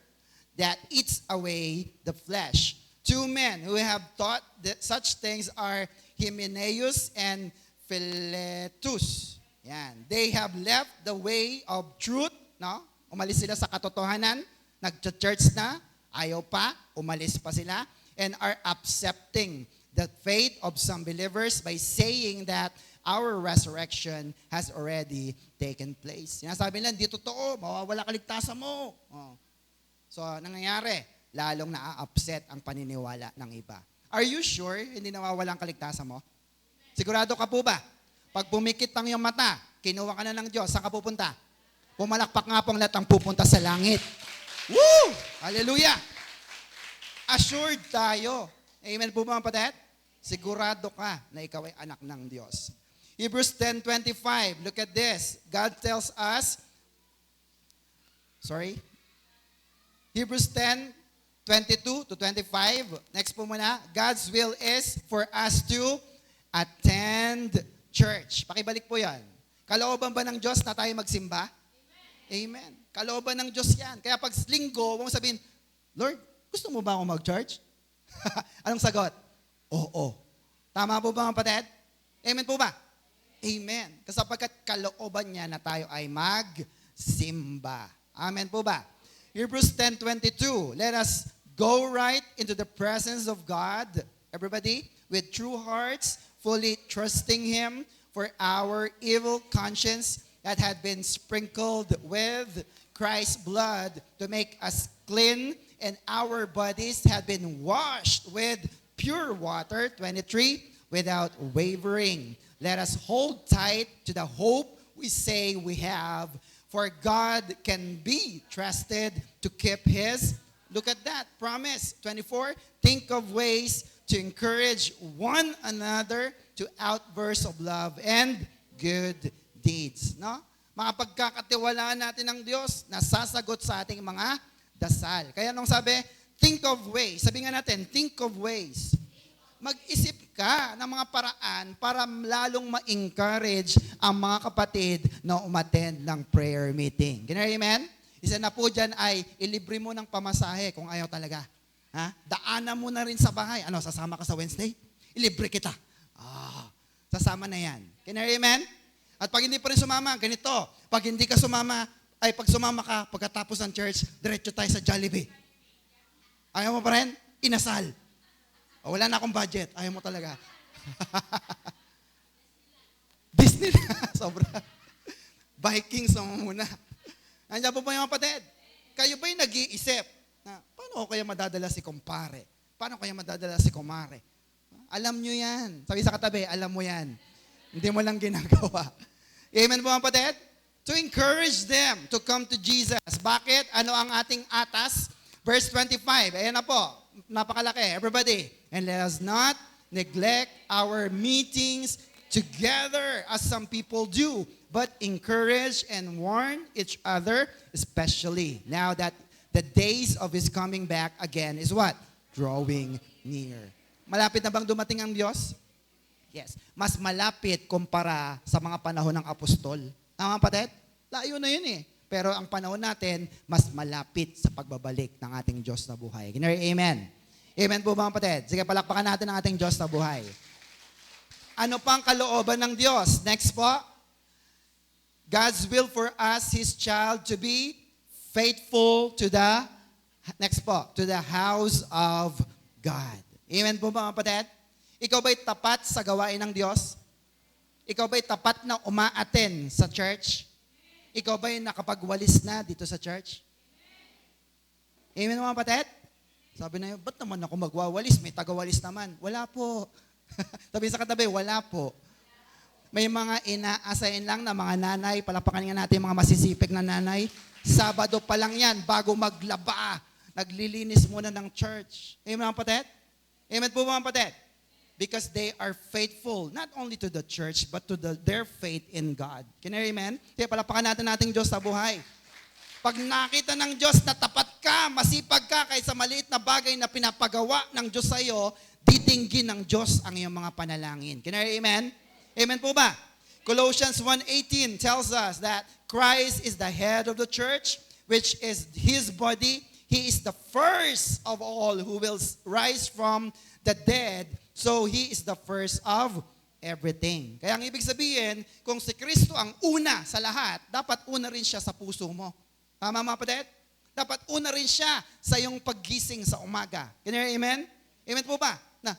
that eats away the flesh. Two men who have taught that such things are Hymenaeus and Philetus. Yan. They have left the way of truth, no? Umalis sila sa katotohanan, nag-church na, ayaw pa, umalis pa sila, and are accepting the faith of some believers by saying that our resurrection has already taken place. Sinasabi nila, hindi totoo, mawawala kaligtasan mo. Oh. So, nangyayari, lalong na-upset ang paniniwala ng iba. Are you sure hindi nawawala ang kaligtasan mo? Sigurado ka po ba? Pag pumikit ang iyong mata, kinuha ka na ng Diyos, saan ka pupunta? Pumalakpak nga pong lahat ang pupunta sa langit. Woo! Hallelujah! Assured tayo. Amen po mga kapatid? Sigurado ka na ikaw ay anak ng Diyos. Hebrews 10:25. Look at this. God tells us, Hebrews 10:22 to 25. Next po muna. God's will is for us to attend church. Pakibalik po yan. Kalooban ba ng Diyos na tayo magsimba? Amen. Kalooban ng Diyos yan. Kaya pag linggo, huwag mo sabihin, Lord, gusto mo ba ako mag-church? Anong sagot? Oo. Tama po ba mga kapatid? Amen po ba? Amen. Kasapagkat kalooban niya na tayo ay magsimba. Amen po ba? Hebrews 10:22. Let us go right into the presence of God, everybody, with true hearts, fully trusting Him for our evil conscience that had been sprinkled with Christ's blood to make us clean, and our bodies had been washed with pure water, 23, without wavering. Let us hold tight to the hope we say we have, for God can be trusted to keep His, look at that, promise. 24, think of ways to encourage one another to outbursts of love and good deeds. No? Mga pagkakatiwalaan natin ng Diyos, nasasagot sa ating mga dasal. Kaya nung sabi, think of ways. Sabi nga natin, think of ways. Mag-isip ka ng mga paraan para lalong ma-encourage ang mga kapatid na umattend ng prayer meeting. Amen? Isa na po dyan ay ilibre mo ng pamasahe kung ayaw talaga. Ha? Daanan mo na rin sa bahay. Ano, sasama ka sa Wednesday? Ilibre kita. Sasama na yan. Amen? At pag hindi pa rin sumama, ganito. Pag hindi ka sumama, pag sumama ka, pagkatapos ng church, diretso tayo sa Jollibee. Ayaw mo pa rin? Inasal. Wala na akong budget. Ayaw mo talaga. Disney na. Sobra. Vikings naman muna. Andiyan po ba yung kapatid? Kayo ba'y nag-iisip na paano ko kaya madadala si kumpare? Paano kaya madadala si kumare? Alam nyo yan. Sabi sa katabi, alam mo yan. Hindi mo lang ginagawa. Amen po mga kapatid? To encourage them to come to Jesus. Bakit? Ano ang ating atas? Verse 25. Ayan na po. Napakalaki. Everybody. And let us not neglect our meetings together as some people do, but encourage and warn each other, especially now that the days of His coming back again is what? Drawing near. Malapit na bang dumating ang Diyos? Yes. Mas malapit kumpara sa mga panahon ng apostol. Tama, kapatid? Layo na yun eh. Pero ang panahon natin, mas malapit sa pagbabalik ng ating Diyos na buhay. Amen. Amen po mga kapatid? Sige, palakpakan natin ang ating Diyos na buhay. Ano pang kalooban ng Diyos? Next po. God's will for us, His child, to be faithful to the, next po, to the house of God. Amen po mga kapatid? Ikaw ba'y tapat sa gawain ng Diyos? Ikaw ba'y tapat na umaaten sa church? Ikaw ba'y nakapagwalis na dito sa church? Amen mga kapatid? Sabi na yun, ba't naman ako magwawalis? May tagawalis naman. Wala po. Sabi sa katabi, wala po. May mga ina-assign lang na mga nanay, palapakan nga natin mga masisipig na nanay. Sabado pa lang yan, bago maglaba, naglilinis muna ng church. Amen mga kapatid? Amen po mga kapatid? Because they are faithful, not only to the church, but to their faith in God. Can you amen? Kaya palapakan natin ating Diyos sa buhay. Pag nakita ng Diyos na tapat ka, masipag ka, kaysa maliit na bagay na pinapagawa ng Diyos sa iyo, titinggin ng Diyos ang iyong mga panalangin. Can you amen? Amen po ba? Colossians 1:18 tells us that Christ is the head of the church, which is His body. He is the first of all who will rise from the dead. So He is the first of everything. Kaya ang ibig sabihin, kung si Kristo ang una sa lahat, dapat una rin siya sa puso mo. Tama mga kapatid? Dapat una rin siya sa iyong paggising sa umaga. Can you hear amen? Amen po ba? Na,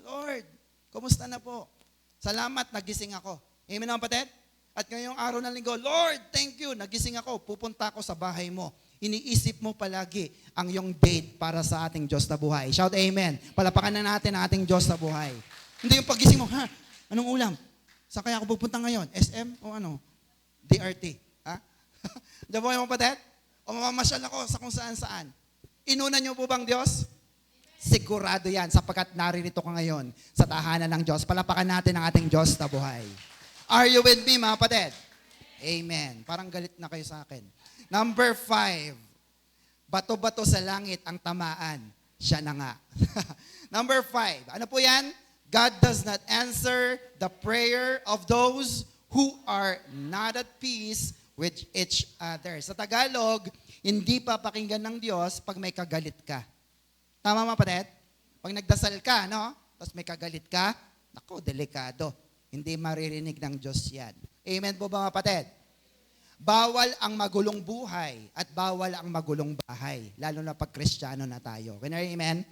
Lord, kumusta na po? Salamat, nagising ako. Amen mga kapatid? At ngayong araw ng linggo, Lord, thank you, nagising ako. Pupunta ako sa bahay mo. Iniisip mo palagi ang iyong date para sa ating Diyos na buhay. Shout amen. Palapakan na natin ang ating Diyos na buhay. Hindi yung paggising mo, anong ulam? Saan kaya ako pupunta ngayon? SM o ano? DRT. Ha? Diyan po yung kapatid? O mamamasyal ako sa kung saan-saan. Inuna niyo po bang Diyos? Sigurado yan sapagkat naririto ka ngayon sa tahanan ng Diyos. Palapakan natin ang ating Diyos na buhay. Are you with me mga kapatid? Amen. Parang galit na kayo sa akin. Number 5. Bato-bato sa langit ang tamaan. Siya na nga. Number 5. Ano po yan? God does not answer the prayer of those who are not at peace with each other. Sa Tagalog, hindi pa pakinggan ng Diyos pag may kagalit ka. Tama mga kapatid? Pag nagdasal ka, no? Tapos may kagalit ka, naku, delikado. Hindi maririnig ng Diyos yan. Amen po ba mga kapatid? Bawal ang magulong buhay at bawal ang magulong bahay. Lalo na pag Kristiyano na tayo. Can you hear amen?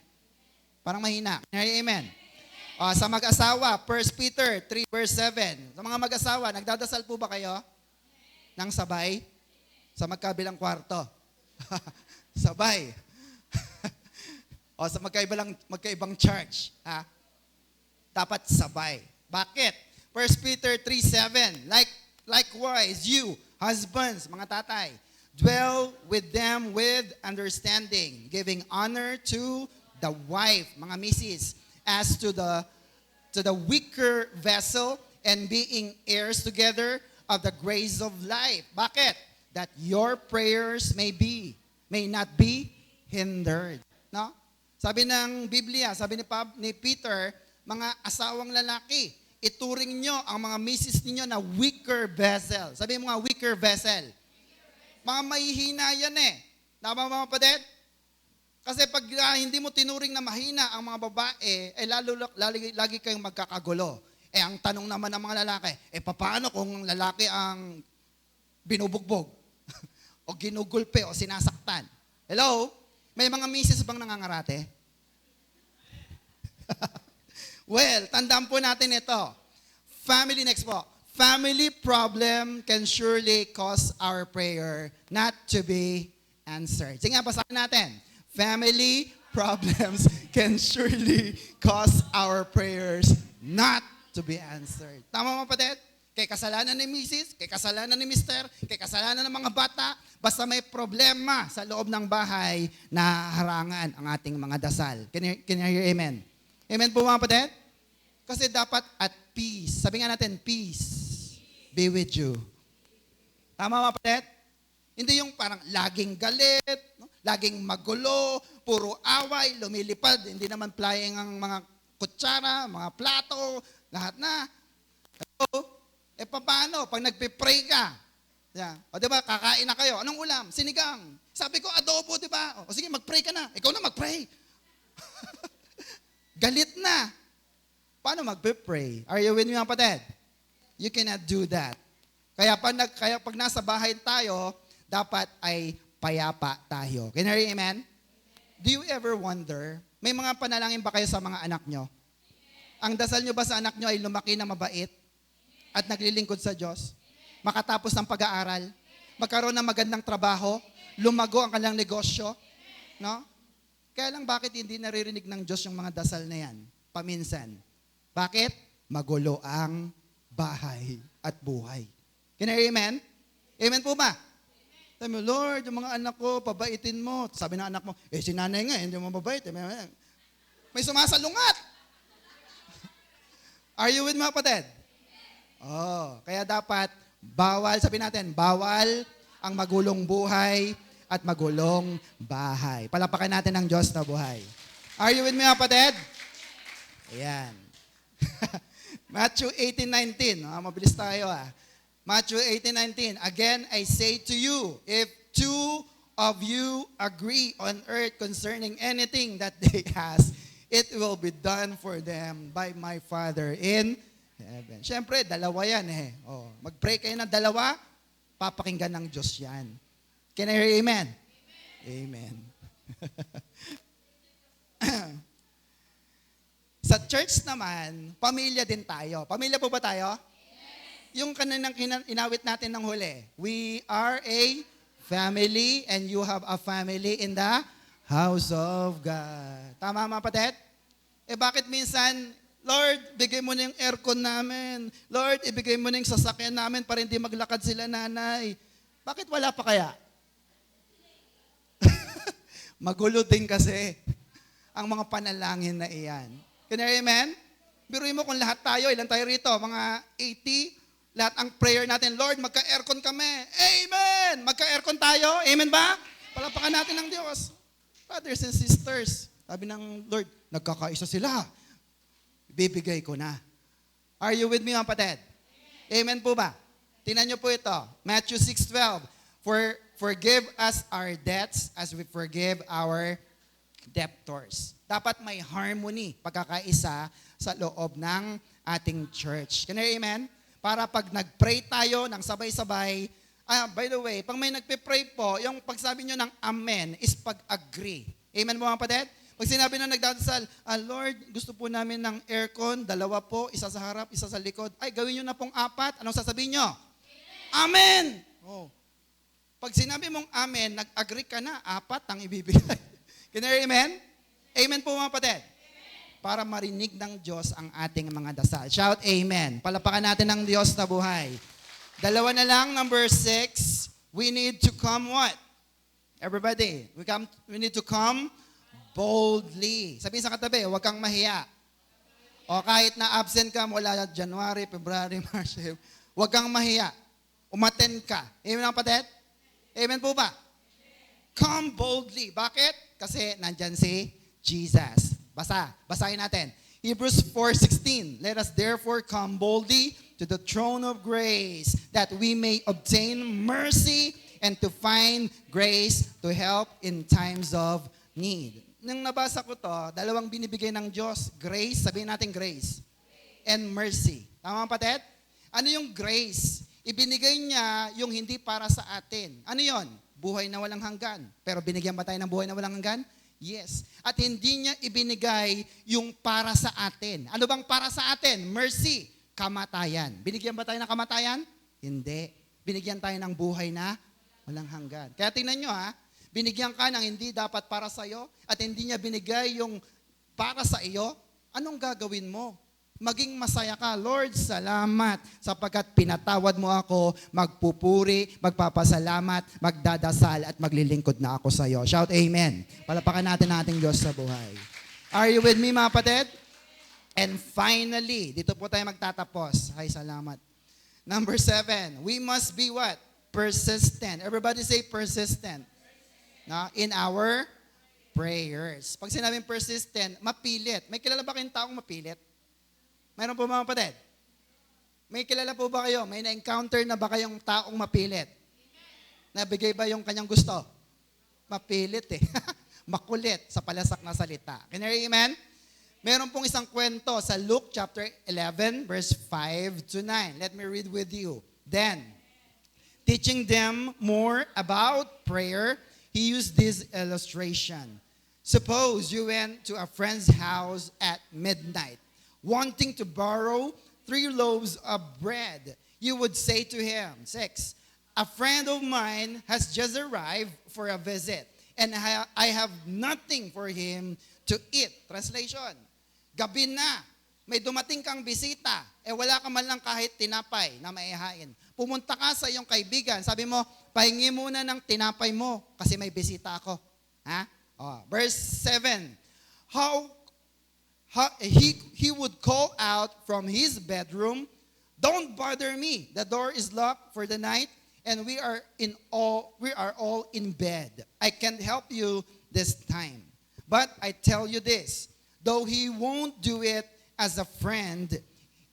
Parang mahina. Can you hear amen? Sa mag-asawa, 1 Peter 3 verse 7. Sa mga mag-asawa, nagdadasal po ba kayo? Nang sabay? Sa magkabilang kwarto? Sabay. Sa magkaibang church. Dapat sabay. Bakit? First Peter 3:7. Likewise, you, husbands, mga tatay, dwell with them with understanding, giving honor to the wife, mga misis, as to the weaker vessel, and being heirs together of the grace of life. Bakit? That your prayers may not be hindered. No? Sabi ng Biblia, sabi ni Peter, mga asawang lalaki, ituring nyo ang mga misis ninyo na weaker vessel. Sabi mo nga, weaker vessel. Mga mahihina yan eh. Tama mga kapatid? Kasi pag hindi mo tinuring na mahina ang mga babae, lagi kayong magkakagulo. Ang tanong naman ng mga lalaki, paano kung lalaki ang binubugbog? O ginugulpe o sinasaktan? Hello? May mga misis bang nangangarate? Well, tandaan po natin ito. Next po. Family problem can surely cause our prayer not to be answered. Sige nga, basahin natin. Family problems can surely cause our prayers not to be answered. Tama mga kapatid? Kay kasalanan ni Mrs., kay kasalanan ni Mr., kay kasalanan ng mga bata, basta may problema sa loob ng bahay na harangan ang ating mga dasal. Can you hear amen? Amen po mga kapatid? Kasi dapat at peace. Sabi nga natin, peace be with you. Tama mga kapatid? Hindi yung parang laging galit, no? Laging magulo, puro away, lumilipad, hindi naman flying ang mga kutsara, mga plato, lahat na. So, paano? Pag nagpipray ka, yeah. O diba, kakain na kayo. Anong ulam? Sinigang. Sabi ko, adobo, diba? O sige, magpray ka na. Ikaw na magpray. Galit na. Paano magpipray? Are you with me mga kapatid? You cannot do that. Kaya pag nasa bahay tayo, dapat ay payapa tayo. Can you hear amen? Do you ever wonder, may mga panalangin ba kayo sa mga anak nyo? Ang dasal nyo ba sa anak nyo ay lumaki na mabait at naglilingkod sa Diyos? Makatapos ng pag-aaral? Magkaroon ng magandang trabaho? Lumago ang kanilang negosyo? No? Kaya lang bakit hindi naririnig ng Diyos yung mga dasal na yan? Paminsan. Bakit? Magulo ang bahay at buhay. Can you hear amen? Amen po ba? Sabi mo, Lord, yung mga anak ko, pabaitin mo. Sabi ng anak mo, si nanay nga, hindi mo mabait. May sumasalungat. Are you with me, kapatid? Oh, kaya dapat, sabi natin, bawal ang magulong buhay at magulong bahay. Palapakan natin ang Diyos na buhay. Are you with me, kapatid? Ayan. Matthew 18:19. Mabilis tayo Matthew 18:19. Again, I say to you, if two of you agree on earth concerning anything that they ask, it will be done for them by my Father in heaven. Siyempre, dalawa yan mag-pray kayo ng dalawa, papakinggan ng Diyos yan. Can I hear amen? Amen. Sa church naman, pamilya din tayo. Pamilya po ba tayo? Yes. Yung kanina inawit natin ng huli. We are a family and you have a family in the house of God. Tama mga kapatid? Bakit minsan, Lord, bigay mo na yung aircon namin. Lord, ibigay mo na yung sasakyan namin para hindi maglakad sila nanay. Bakit wala pa kaya? Magulo din kasi ang mga panalangin na iyan. Can you hear amen? Biruin mo kung lahat tayo, ilan tayo rito? Mga 80, lahat ang prayer natin, Lord, magka-aircon kami. Amen! Magka-aircon tayo. Amen ba? Palapakan natin ng Diyos. Brothers and sisters, sabi ng Lord, nagkakaisa sila. Bibigay ko na. Are you with me, mga kapatid? Amen po ba? Tingnan niyo po ito. Matthew 6:12. Forgive us our debts as we forgive our debtors. Dapat may harmony, pagkakaisa sa loob ng ating church. Can you hear amen? Para pag nag-pray tayo ng sabay-sabay, by the way, pag may nagpe-pray po, yung pagsabi nyo ng amen is pag-agree. Amen mo mga kapatid? Pag sinabi na nagdadasal, Lord, gusto po namin ng aircon, 2 po, isa sa harap, isa sa likod. Ay, gawin nyo na pong 4. Anong sasabihin nyo? Amen! Oh. Pag sinabi mong amen, nag-agree ka na, 4 ang ibibigay. Can you hear amen? Amen po mga kapatid. para marinig ng Diyos ang ating mga dasal. Shout Amen. Palapakan natin ng Diyos na buhay. Dalawa na lang, number 6. We need to come what? Everybody, we need to come boldly. Sabihin sa katabi, huwag kang mahiya. O kahit na absent ka mula January, February, March, huwag kang mahiya. Umattend ka. Amen ang patid? Amen po ba? Come boldly. Bakit? Kasi nandyan si Jesus. Basahin natin. Hebrews 4:16. Let us therefore come boldly to the throne of grace, that we may obtain mercy and to find grace to help in times of need. Nung nabasa ko to, dalawang binibigay ng Diyos. Grace, sabihin natin grace. And mercy. Tama ba, patid? Ano yung grace? Ibinigay niya yung hindi para sa atin. Ano yon? Buhay na walang hanggan. Pero binigyan ba tayo ng buhay na walang hanggan? Yes. At hindi niya ibinigay yung para sa atin. Ano bang para sa atin? Mercy. Kamatayan. Binigyan ba tayo ng kamatayan? Hindi. Binigyan tayo ng buhay na walang hanggan. Kaya tingnan nyo binigyan ka ng hindi dapat para sa iyo at hindi niya binigay yung para sa iyo, anong gagawin mo? Maging masaya ka. Lord, salamat sapagkat pinatawad mo ako, magpupuri, magpapasalamat, magdadasal at maglilingkod na ako sa iyo. Shout Amen. Palapakan natin ating Diyos sa buhay. Are you with me, mga kapatid? And finally, dito po tayo magtatapos. Ay, salamat. Number 7, we must be what? Persistent. Everybody say persistent. In our prayers. Pag sinabing persistent, mapilit. May kilala ba kayong taong mapilit? Mayroon po mga kapatid? May kilala po ba kayo? May na-encounter na ba kayong taong mapilit? Nabigay ba yung kanyang gusto? Mapilit Makulit sa palasak na salita. Can you hear amen? Meron pong isang kwento sa Luke chapter 11 verse 5 to 9. Let me read with you. Then, teaching them more about prayer, he used this illustration. Suppose you went to a friend's house at midnight, wanting to borrow 3 loaves of bread. You would say to him, 6, a friend of mine has just arrived for a visit, and I have nothing for him to eat. Translation, gabi na, may dumating kang bisita, wala ka man lang kahit tinapay na maihain. Pumunta ka sa iyong kaibigan, sabi mo, pahingi muna ng tinapay mo kasi may bisita ako. Verse 7, he would call out from his bedroom, don't bother me. The door is locked for the night and we are all in bed. I can't help you this time. But I tell you this, though he won't do it as a friend,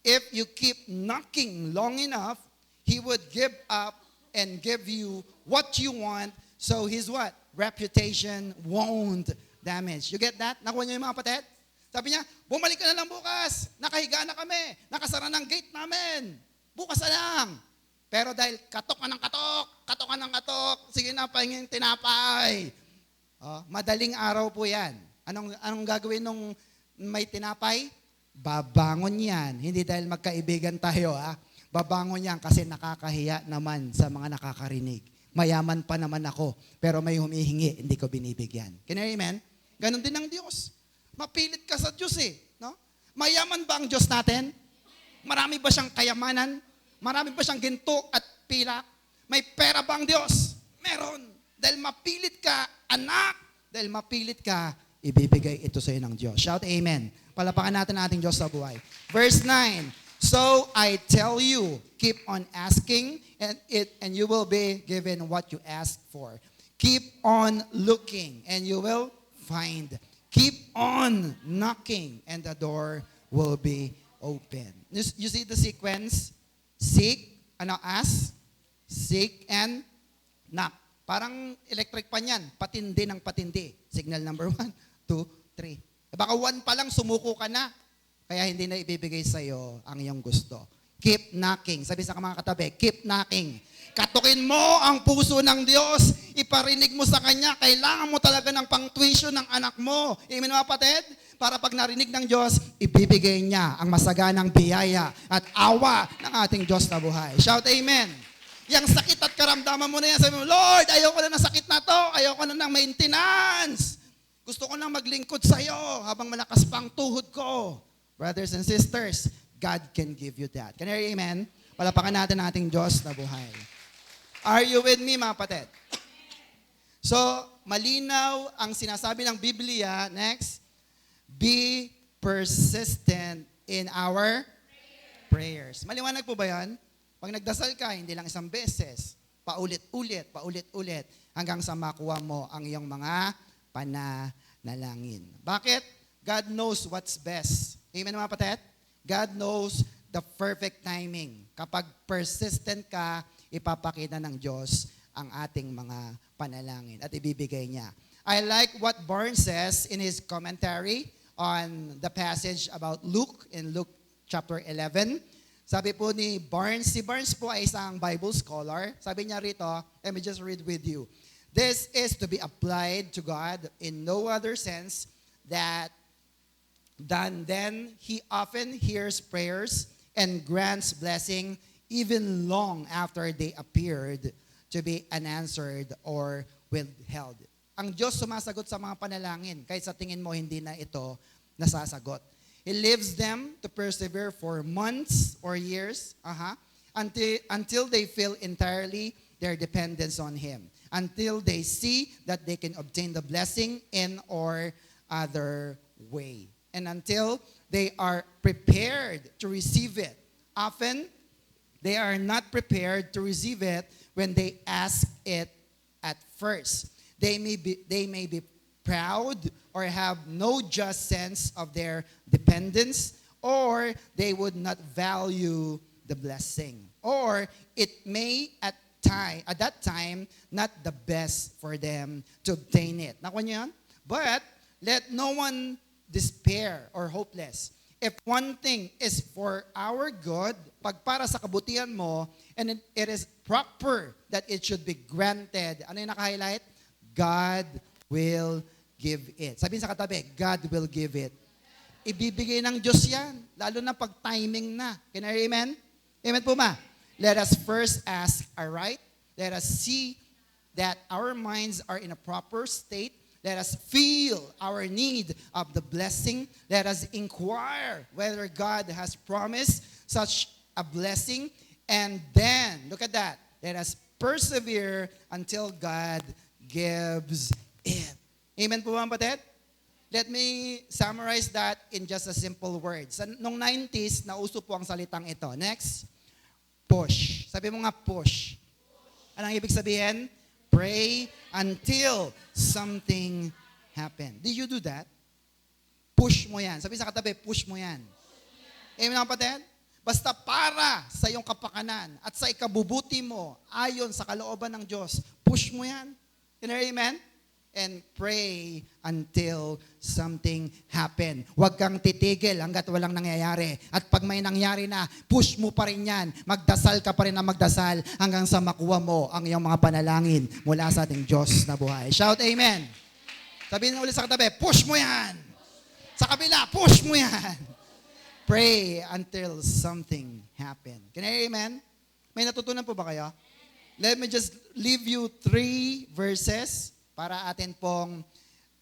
if you keep knocking long enough, he would give up and give you what you want, so his what? Reputation won't damage. You get that? Nakuha niyo yung mga kapatid? Sabi niya, bumalik ka na lang bukas. Nakahiga na kami. Nakasara ng gate namin. Bukas na lang. Pero dahil katok ka ng katok, sige na, pahingin tinapay. Madaling araw po yan. Anong gagawin nung may tinapay? Babangon yan. Hindi dahil magkaibigan tayo, Babangon yan kasi nakakahiya naman sa mga nakakarinig. Mayaman pa naman ako, pero may humihingi, hindi ko binibigyan. Can you amen? Ganon din ang Diyos. Mapilit ka sa Diyos no? Mayaman ba ang Diyos natin? Marami ba siyang kayamanan? Marami ba siyang ginto at pilak? May pera ba ang Diyos? Meron. Dahil mapilit ka, anak, dahil mapilit ka, ibibigay ito sa iyo ng Diyos. Shout amen. Palapakan natin ang ating Diyos sa buhay. Verse 9, so I tell you, keep on asking, and you will be given what you ask for. Keep on looking, and you will find. Keep on knocking, and the door will be open. You see the sequence? Seek, ask, seek, and knock. Parang electric pan yan. Patindi ng patindi. Signal number 1, 2, 3. Baka 1 pa lang, sumuko ka na. Kaya hindi na ibibigay sa'yo ang iyong gusto. Keep knocking. Sabi sa mga katabi, keep knocking. Katukin mo ang puso ng Diyos. Iparinig mo sa Kanya. Kailangan mo talaga ng pang-tuition ng anak mo. Amen mga kapatid? Para pag narinig ng Diyos, ibibigay niya ang masaganang biyaya at awa ng ating Diyos na buhay. Shout amen. Yang sakit at karamdaman mo na yan, sabi mo, Lord, ayoko na ng sakit na to. Ayoko na ng maintenance. Gusto ko lang maglingkod sa'yo habang malakas pa ang tuhod ko. Brothers and sisters, God can give you that. Can I hear amen? Palapakan natin ang ating Diyos na buhay. Are you with me, mga kapatid? So, malinaw ang sinasabi ng Biblia. Next, be persistent in our prayers. Maliwanag po ba yan? Pag nagdasal ka, hindi lang isang beses, paulit-ulit, hanggang sa makuha mo ang iyong mga pananalangin. Bakit? God knows what's best. Amen, mga kapatid? God knows the perfect timing. Kapag persistent ka, ipapakita ng Diyos ang ating mga panalangin at ibibigay niya. I like what Barnes says in his commentary on the passage about Luke in Luke chapter 11. Sabi po ni Barnes, si Barnes po ay isang Bible scholar. Sabi niya rito, let me just read with you. This is to be applied to God in no other sense than then He often hears prayers and grants blessing even long after they appeared to be unanswered or withheld. Ang Diyos sumasagot sa mga panalangin kahit sa tingin mo hindi na ito nasasagot. He leaves them to persevere for months or years until they feel entirely their dependence on Him, until they see that they can obtain the blessing in or other way, and until they are prepared to receive it. Often, they are not prepared to receive it when they ask it at first. They may be proud or have no just sense of their dependence, or they would not value the blessing, or it may at that time not the best for them to obtain it. Nakuha niyo yun? But let no one despair or hopeless. If one thing is for our good, pag para sa kabutihan mo, and it is proper that it should be granted, ano yung naka-highlight? God will give it. Sabihin sa katabi, God will give it. Ibibigay ng Diyos yan, lalo na pag timing na. Can I hear amen? Amen po ba? Let us first ask aright. Let us see that our minds are in a proper state. Let us feel our need of the blessing. Let us inquire whether God has promised such a blessing. And then, look at that. Let us persevere until God gives it. Amen po ba, kapatid? Let me summarize that in just a simple words. Noong 90s, nauso po ang salitang ito. Next, push. Sabi mo nga, push. Anong ibig sabihin? Pray until something happen. Did you do that? Push mo yan. Sabi sa katabi, push mo yan. Amen mga kapatid? Basta para sa iyong kapakanan at sa ikabubuti mo, ayon sa kalooban ng Diyos, push mo yan. Amen? And pray until something happen. Huwag kang titigil hanggat walang nangyayari. At pag may nangyari na, push mo pa rin yan. Magdasal ka pa rin na magdasal hanggang sa makuha mo ang iyong mga panalangin mula sa ating Diyos na buhay. Shout amen. Sabihin ulit sa katabi, push mo yan. Sa kabila, push mo yan. Pray until something happen. Can I hear amen? May natutunan po ba kayo? Let me just leave you 3 verses para atin pong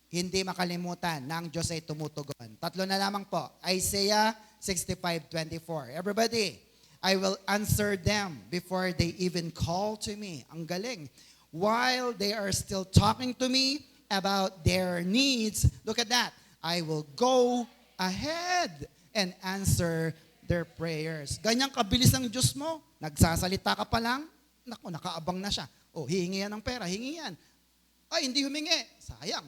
hindi makalimutan na ang Diyos ay tumutugon. 3 na lamang po. Isaiah 65:24. Everybody, I will answer them before they even call to me. Ang galing. While they are still talking to me about their needs, look at that. I will go ahead and answer their prayers. Ganyang kabilis ng Diyos mo. Nagsasalita ka pa lang, naku, nakaabang na siya. Oh, hihingi yan ng pera, hingi yan. Ay, hindi humingi. Sayang.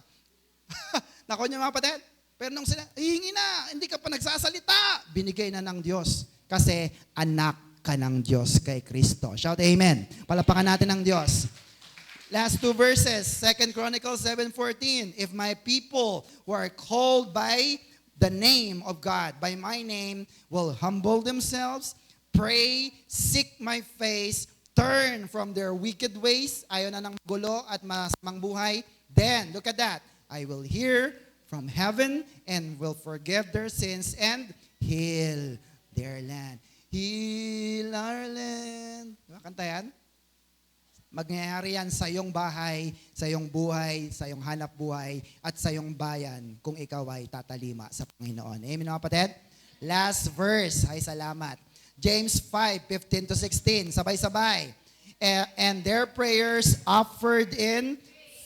Naku niyo mga kapatid. Pero nung sila, hihingi na, hindi ka pa nagsasalita. Binigay na ng Diyos. Kasi anak ka ng Diyos kay Kristo. Shout amen. Palapakan natin ng Diyos. Last 2 verses, 2 Chronicles 7:14. If my people who are called by the name of God, by my name, will humble themselves, pray, seek my face, turn from their wicked ways, ayaw na ng gulo at masamang buhay, then, look at that, I will hear from heaven and will forgive their sins and heal their land. Heal our land. Diba, kanta yan? Mangyayari yan sa iyong bahay, sa iyong buhay, sa iyong hanap buhay, at sa iyong bayan kung ikaw ay tatalima sa Panginoon. Amen mga kapatid? Last verse. Ay, salamat. James 5:15 to 16. Sabay-sabay. And their prayers offered in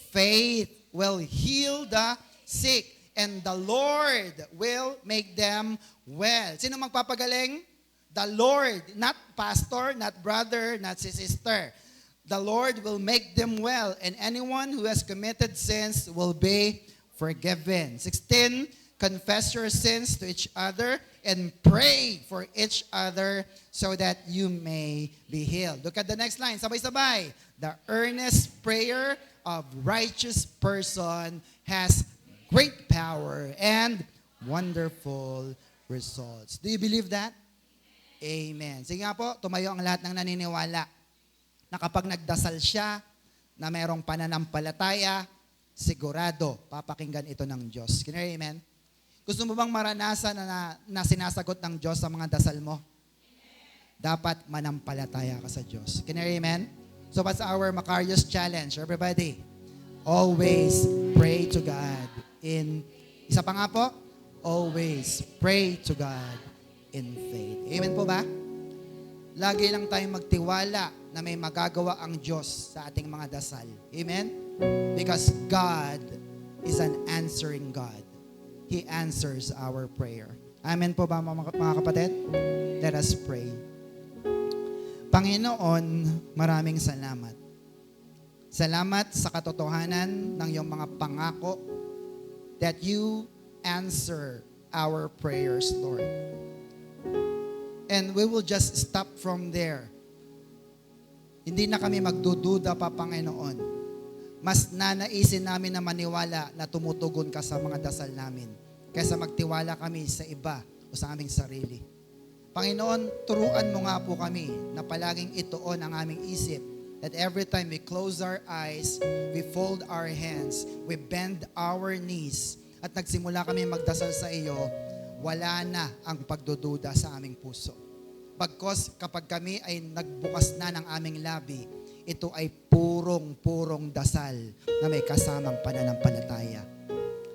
faith will heal the sick, and the Lord will make them well. Sino magpapagaling? The Lord, not pastor, not brother, not si sister. The Lord will make them well, and anyone who has committed sins will be forgiven. 16, confess your sins to each other and pray for each other so that you may be healed. Look at the next line. Sabay-sabay. The earnest prayer of righteous person has great power and wonderful results. Do you believe that? Amen. Sige nga po, tumayo ang lahat ng naniniwala na kapag nagdasal siya na mayroong pananampalataya, sigurado papakinggan ito ng Diyos. Can you hear amen? Gusto mo bang maranasan na sinasagot ng Diyos sa mga dasal mo? Dapat manampalataya ka sa Diyos. Can you hear amen? So what's our Macarius challenge? Everybody, always pray to God isa pa nga po, always pray to God in faith. Amen po ba? Lagi lang tayong magtiwala na may magagawa ang Diyos sa ating mga dasal. Amen? Because God is an answering God. He answers our prayer. Amen po ba mga kapatid? Let us pray. Panginoon, maraming salamat. Salamat sa katotohanan ng iyong mga pangako that you answer our prayers, Lord. And we will just stop from there. Hindi na kami magdududa pa, Panginoon. Mas nanaisin namin na maniwala na tumutugon ka sa mga dasal namin kaysa magtiwala kami sa iba o sa aming sarili. Panginoon, turuan mo nga po kami na palaging ituon ang aming isip that every time we close our eyes, we fold our hands, we bend our knees, at nagsimula kami magdasal sa iyo, wala na ang pagdududa sa aming puso. Bagkos kapag kami ay nagbukas na ng aming labi, ito ay purong dasal na may kasamang pananampalataya.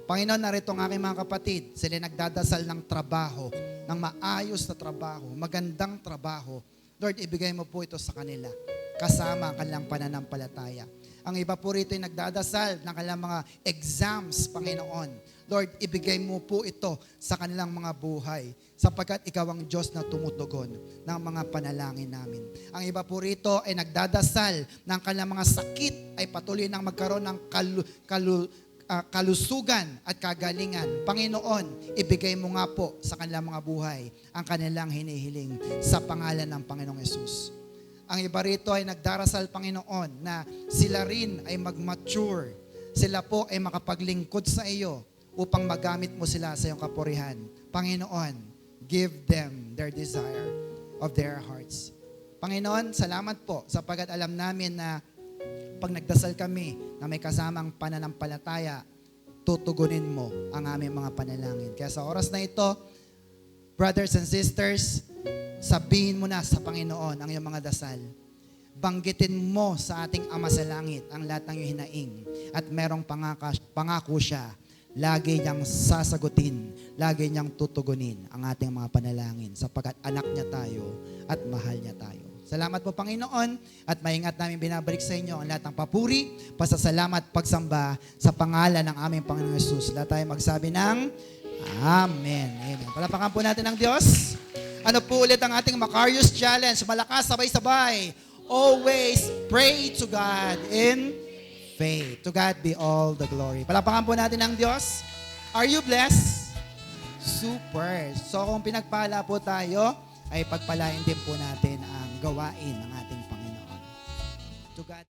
Panginoon, narito ang aking mga kapatid, sila nagdadasal ng trabaho, ng maayos na trabaho, magandang trabaho. Lord, ibigay mo po ito sa kanila, kasama ang kanilang pananampalataya. Ang iba po rito ay nagdadasal ng kanilang mga exams, Panginoon. Lord, ibigay mo po ito sa kanilang mga buhay sapagkat ikaw ang Diyos na tumutugon ng mga panalangin namin. Ang iba po rito ay nagdadasal ng kanilang mga sakit ay patuloy nang magkaroon ng kalusugan at kagalingan. Panginoon, ibigay mo nga po sa kanilang mga buhay ang kanilang hinihiling sa pangalan ng Panginoong Yesus. Ang iba rito ay nagdarasal, Panginoon, na sila rin ay mag-mature. Sila po ay makapaglingkod sa iyo upang magamit mo sila sa iyong kapurihan. Panginoon, give them their desire of their hearts. Panginoon, salamat po sapagkat alam namin na pag nagdasal kami na may kasamang pananampalataya, tutugunin mo ang aming mga panalangin. Kaya sa oras na ito, brothers and sisters, sabihin mo na sa Panginoon ang iyong mga dasal. Banggitin mo sa ating Ama sa Langit ang lahat ng iyong hinaing at merong pangako siya. Lagi niyang sasagutin, lagi niyang tutugunin ang ating mga panalangin sapagkat anak niya tayo at mahal niya tayo. Salamat po, Panginoon, at maingat namin binabalik sa inyo ang lahat ng papuri, pasasalamat, pagsamba sa pangalan ng aming Panginoong Yesus. Lahat tayo magsabi ng Amen. Amen. Palapakan po natin ang Diyos. Ano po ulit ang ating Macarius Challenge? Malakas, sabay-sabay. Always pray to God in faith. To God be all the glory. Palapakan po natin ang Diyos. Are you blessed? Super. So kung pinagpala po tayo, ay pagpalain din po natin ang gawain ng ating Panginoon. To God.